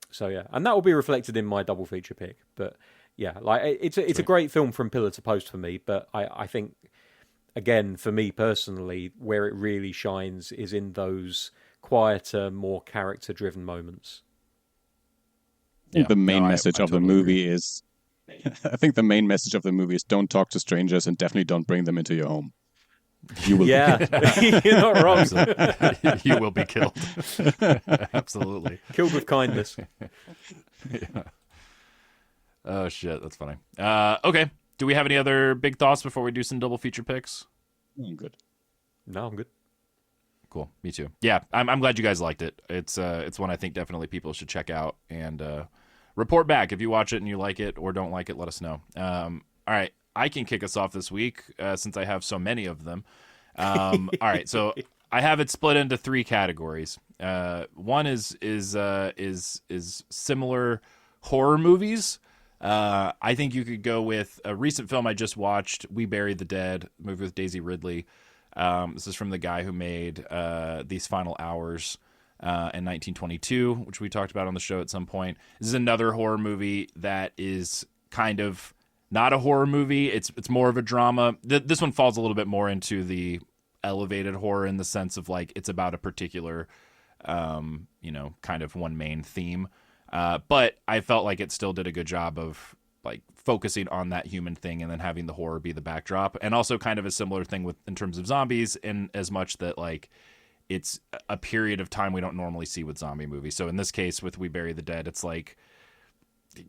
So yeah, and that will be reflected in my double feature pick. But yeah, like it's a great film from pillar to post for me. But I think, again, for me personally, where it really shines is in those quieter, more character-driven moments. The main message of the movie is, I think the main message of the movie is don't talk to strangers and definitely don't bring them into your home. You will Yeah, you're not wrong. You will be killed. Absolutely. Killed with kindness. Yeah. Oh, shit. That's funny. Okay. Do we have any other big thoughts before we do some double feature picks? I'm good. No, I'm good. Cool. Me too. Yeah, I'm glad you guys liked it. It's one I think definitely people should check out and report back if you watch it and you like it or don't like it. Let us know. All right. I can kick us off this week since I have so many of them. All right, so I have it split into 3 categories. One is similar horror movies. I think you could go with a recent film I just watched, We Buried the Dead, a movie with Daisy Ridley. This is from the guy who made These Final Hours in 1922, which we talked about on the show at some point. This is another horror movie that is kind of not a horror movie. It's more of a drama. This one falls a little bit more into the elevated horror in the sense of like it's about a particular, kind of one main theme. But I felt like it still did a good job of like focusing on that human thing and then having the horror be the backdrop. And also kind of a similar thing in terms of zombies in as much that like it's a period of time we don't normally see with zombie movies. So in this case with We Bury the Dead, it's like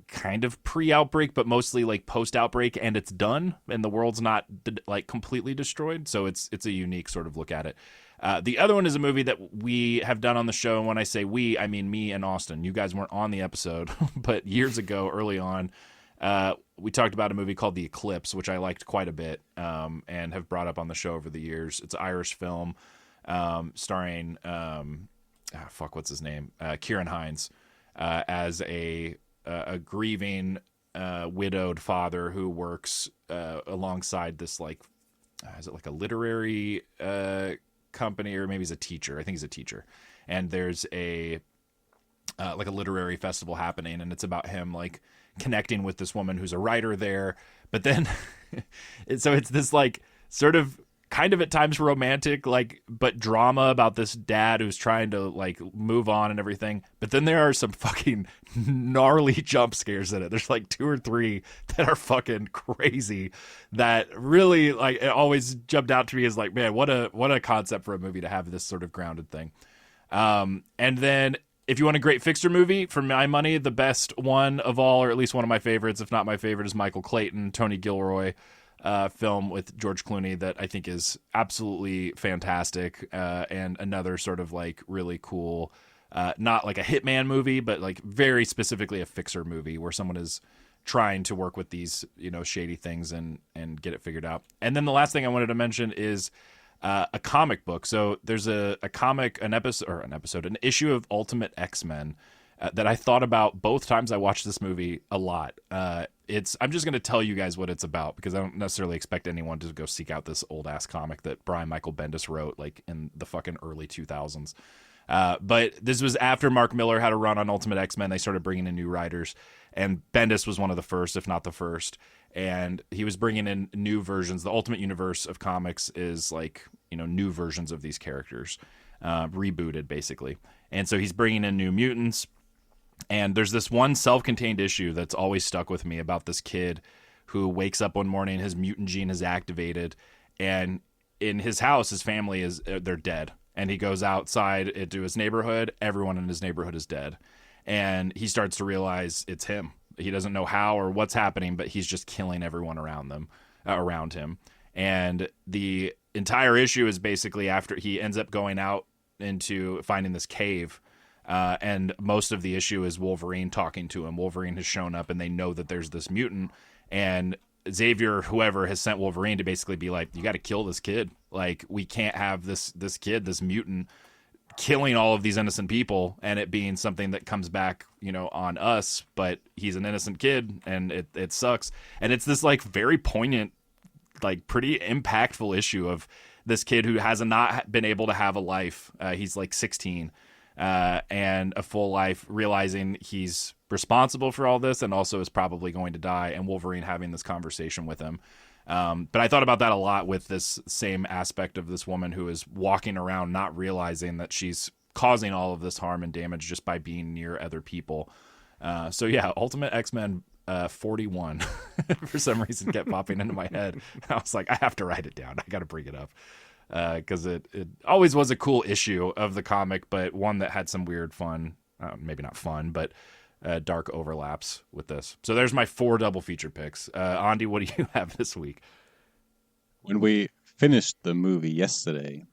kind of pre-outbreak, but mostly like post-outbreak, and it's done, and the world's not like completely destroyed. So it's a unique sort of look at it. The other one is a movie that we have done on the show, and when I say we, I mean me and Austin. You guys weren't on the episode, but years ago, early on, we talked about a movie called The Eclipse, which I liked quite a bit, and have brought up on the show over the years. It's an Irish film starring what's his name? Kieran Hines as a grieving widowed father who works alongside this like is it like a literary company, or maybe he's a teacher. I think he's a teacher, and there's a like a literary festival happening, and it's about him like connecting with this woman who's a writer there. But then so it's this like sort of kind of at times romantic, like, but drama about this dad who's trying to like move on and everything. But then there are some fucking gnarly jump scares in it. There's like 2 or 3 that are fucking crazy that really like it always jumped out to me as like, man, what a concept for a movie to have this sort of grounded thing. And then if you want a great fixer movie, for my money, the best one of all, or at least one of my favorites, if not my favorite, is Michael Clayton, Tony Gilroy film with George Clooney that I think is absolutely fantastic, and another sort of like really cool, not like a hitman movie, but like very specifically a fixer movie where someone is trying to work with these, shady things and get it figured out. And then the last thing I wanted to mention is a comic book. So there's an issue of Ultimate X-Men that I thought about both times I watched this movie a lot. I'm just going to tell you guys what it's about because I don't necessarily expect anyone to go seek out this old ass comic that Brian Michael Bendis wrote like in the fucking early 2000s. But this was after Mark Miller had a run on Ultimate X-Men. They started bringing in new writers, and Bendis was one of the first, if not the first. And he was bringing in new versions. The Ultimate Universe of comics is like, new versions of these characters, rebooted basically. And so he's bringing in new mutants. And there's this one self-contained issue that's always stuck with me about this kid who wakes up one morning, his mutant gene is activated, and in his house, his family they're dead. And he goes outside into his neighborhood. Everyone in his neighborhood is dead. And he starts to realize it's him. He doesn't know how or what's happening, but he's just killing everyone around him. And the entire issue is basically after he ends up going out into finding this cave. And most of the issue is Wolverine talking to him. Wolverine has shown up and they know that there's this mutant, and Xavier, whoever, has sent Wolverine to basically be like, you got to kill this kid. Like, we can't have this kid, this mutant, killing all of these innocent people and it being something that comes back, on us, but he's an innocent kid and it sucks. And it's this like very poignant, like pretty impactful issue of this kid who has not been able to have a life. He's like 16. And a full life, realizing he's responsible for all this and also is probably going to die, and Wolverine having this conversation with him. But I thought about that a lot with this same aspect of this woman who is walking around not realizing that she's causing all of this harm and damage just by being near other people. So yeah, Ultimate X-Men 41 for some reason kept popping into my head. I was like, I have to write it down. I got to bring it up because it always was a cool issue of the comic, but one that had some weird fun, maybe not fun, but dark overlaps with this. So there's my 4 double feature picks. Andi, what do you have this week? When we finished the movie yesterday,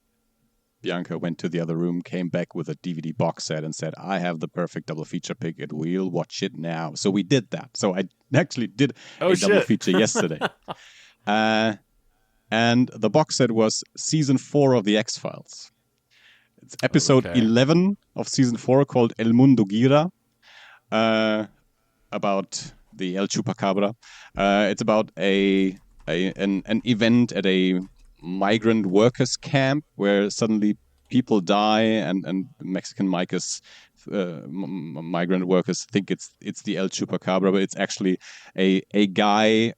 Bianca went to the other room, came back with a DVD box set and said, I have the perfect double feature pick and we'll watch it now. So we did that. So I actually did double feature yesterday. And the box set was season 4 of The X-Files. It's episode 11 of season 4 called El Mundo Gira, about the El Chupacabra. It's about an event at a migrant workers camp where suddenly people die and Mexican migrant workers think it's the El Chupacabra, but it's actually a guy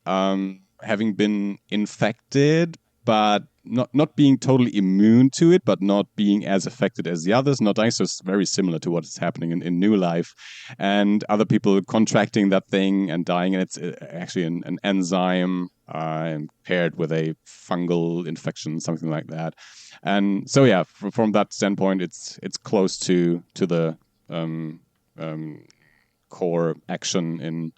having been infected but not being totally immune to it, but not being as affected as the others, not dying. So it's very similar to what is happening in New Life, and other people contracting that thing and dying. And it's actually an enzyme paired with a fungal infection, something like that. And so, yeah, from that standpoint, it's close to the core action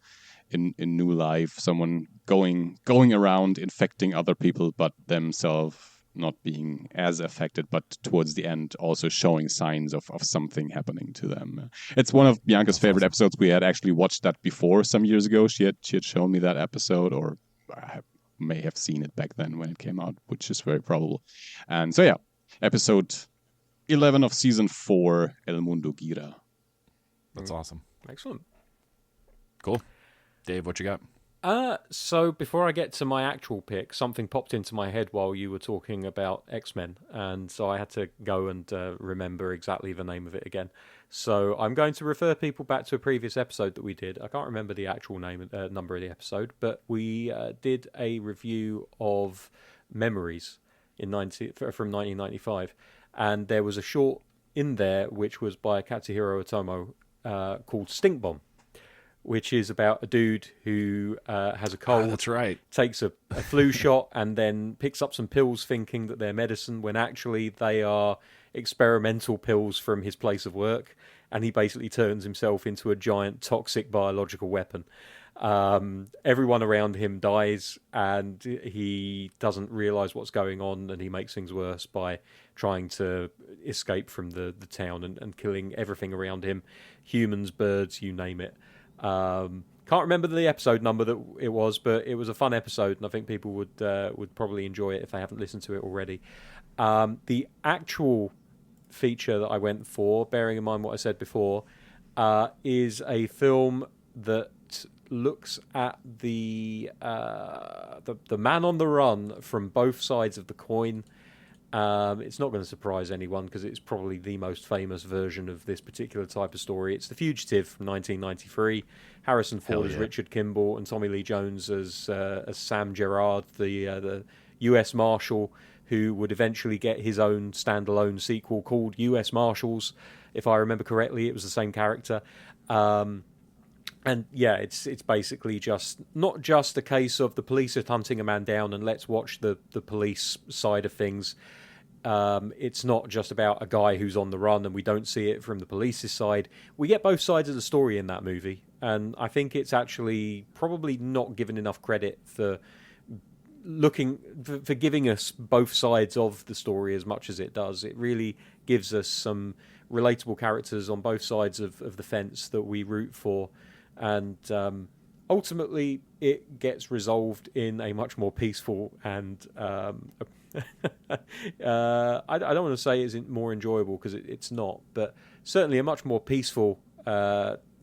in New Life. Someone going around infecting other people, but themselves not being as affected, but towards the end also showing signs of something happening to them. It's one of Bianca's favorite episodes. We had actually watched that before some years ago. She had shown me that episode, or I may have seen it back then when it came out, which is very probable. And so, yeah, episode 11 of season 4, El Mundo Gira. That's awesome. Excellent. Cool. Dave, what you got? So before I get to my actual pick, something popped into my head while you were talking about X-Men, and so I had to go and remember exactly the name of it again. So I'm going to refer people back to a previous episode that we did. I can't remember the actual number of the episode, but we did a review of Memories from 1995, and there was a short in there which was by Katsuhiro Otomo called Stink Bomb, which is about a dude who has a cold. That's right. Takes a flu shot and then picks up some pills thinking that they're medicine when actually they are experimental pills from his place of work. And he basically turns himself into a giant toxic biological weapon. Everyone around him dies and he doesn't realise what's going on, and he makes things worse by trying to escape from the town and killing everything around him. Humans, birds, you name it. Can't remember the episode number that it was, but it was a fun episode, and I think people would probably enjoy it if they haven't listened to it already. The actual feature that I went for, bearing in mind what I said before, is a film that looks at the man on the run from both sides of the coin. It's not going to surprise anyone because it's probably the most famous version of this particular type of story. It's The Fugitive from 1993. Harrison Ford as Richard Kimball and Tommy Lee Jones as Sam Gerard, the U.S. Marshal, who would eventually get his own standalone sequel called U.S. Marshals. If I remember correctly, it was the same character. And yeah, it's basically not just a case of the police are hunting a man down and let's watch the police side of things. It's not just about a guy who's on the run and we don't see it from the police's side. We get both sides of the story in that movie, and I think it's actually probably not given enough credit for giving us both sides of the story as much as it does. It really gives us some relatable characters on both sides of the fence that we root for. And ultimately, it gets resolved in a much more peaceful and I don't want to say it's more enjoyable because it's not, but certainly a much more peaceful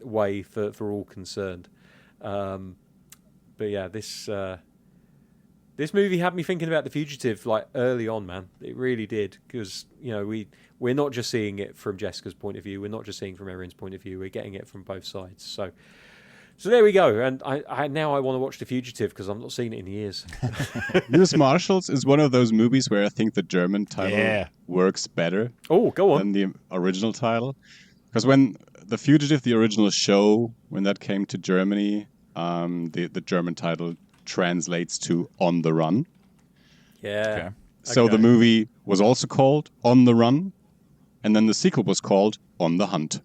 way for all concerned. But yeah, this movie had me thinking about The Fugitive like early on, man. It really did, because we're not just seeing it from Jessica's point of view, we're not just seeing it from Erin's point of view, we're getting it from both sides. So So there we go. And I now I want to watch The Fugitive because I've not seen it in years. U.S. Marshals is one of those movies where I think the German title works better. Oh, go on. Than the original title. Because when The Fugitive, the original show, when that came to Germany, the German title translates to On the Run. Yeah. Okay. So the movie was also called On the Run, and then the sequel was called On the Hunt.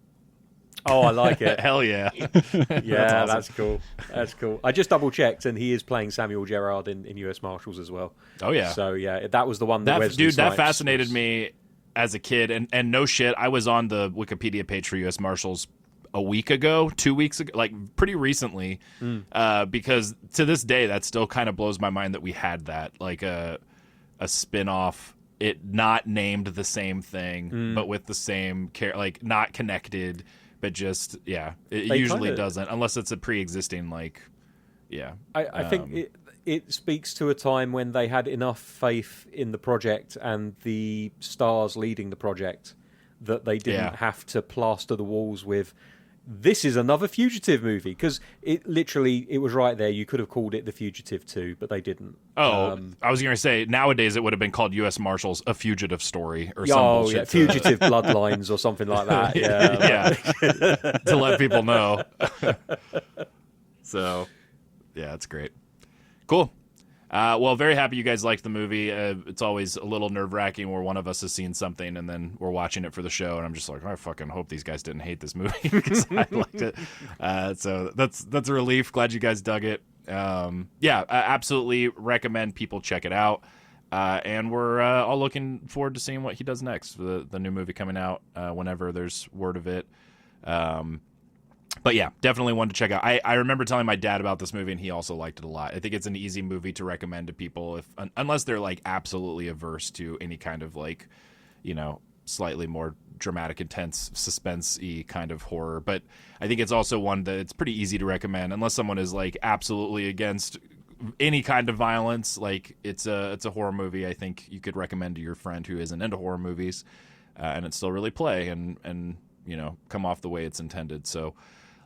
Oh, I like it. Hell yeah. Yeah, that's cool. That's cool. I just double checked, and he is playing Samuel Gerard in U.S. Marshals as well. Oh yeah. So yeah, that was the one that Wesley dude, that Snipes fascinated was... me as a kid, and no shit, I was on the Wikipedia page for U.S. Marshals a week ago, 2 weeks ago, like pretty recently, because to this day that still kind of blows my mind that we had that, like a spin-off, it not named the same thing, but with the same like not connected. But just, it usually doesn't, unless it's a pre-existing, like, I think it speaks to a time when they had enough faith in the project and the stars leading the project that they didn't have to plaster the walls with, this is another Fugitive movie. Because it was right there. You could have called it The Fugitive 2, but they didn't. Oh, I was going to say, nowadays it would have been called U.S. Marshals, A Fugitive Story, or some bullshit. Yeah, Fugitive Bloodlines or something like that. Yeah. To let people know. So, yeah, it's great. Cool. Well, very happy you guys liked the movie. It's always a little nerve-wracking where one of us has seen something and then we're watching it for the show, and I'm just like, I fucking hope these guys didn't hate this movie because I liked it. So that's a relief. Glad you guys dug it. I absolutely recommend people check it out. And we're all looking forward to seeing what he does next. The new movie coming out whenever there's word of it. But yeah, definitely one to check out. I remember telling my dad about this movie, and he also liked it a lot. I think it's an easy movie to recommend to people unless they're like absolutely averse to any kind of like, slightly more dramatic, intense, suspense-y kind of horror. But I think it's also one that it's pretty easy to recommend unless someone is like absolutely against any kind of violence. Like it's a horror movie. I think you could recommend to your friend who isn't into horror movies, and it still really play and come off the way it's intended. So.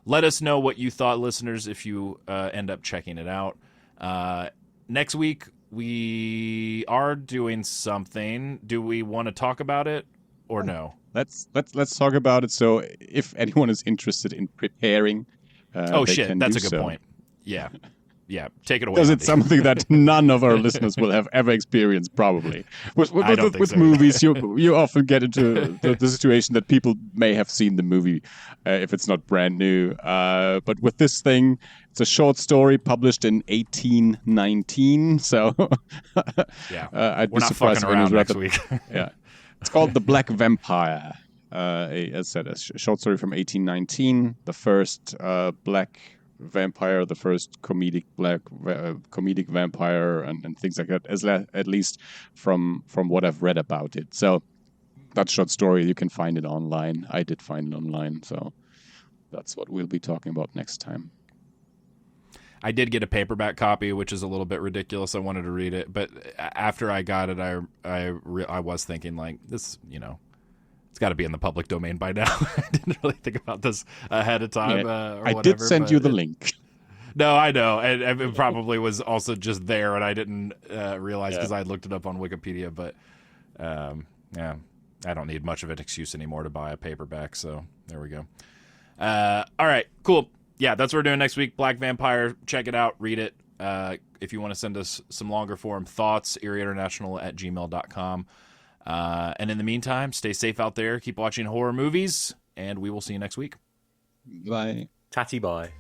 Let us know what you thought, listeners, if you end up checking it out. Next week, we are doing something. Do we want to talk about it or no? Let's talk about it. So if anyone is interested in preparing, that's a good point. Yeah. Yeah, take it away. Because it's something that none of our listeners will have ever experienced, probably. With movies, you often get into the situation that people may have seen the movie if it's not brand new. But with this thing, it's a short story published in 1819. So I'd be surprised if anyone's next week. Yeah, it's called The Black Vampire. As I said, a short story from 1819. The first black vampire, the first comedic vampire, and things like that. At least from what I've read about it. So that short story, you can find it online. I did find it online, so that's what we'll be talking about next time. I did get a paperback copy, which is a little bit ridiculous. I wanted to read it, but after I got it, I was thinking like this, it's got to be in the public domain by now. I didn't really think about this ahead of time. Or whatever, I did send you the link. No, I know. And it probably was also just there, and I didn't realize because I looked it up on Wikipedia. But, I don't need much of an excuse anymore to buy a paperback. So there we go. All right, cool. Yeah, that's what we're doing next week. Black Vampire. Check it out. Read it. If you want to send us some longer form thoughts, eerieinternational@gmail.com. And in the meantime, stay safe out there. Keep watching horror movies, and we will see you next week. Bye. Tatty bye.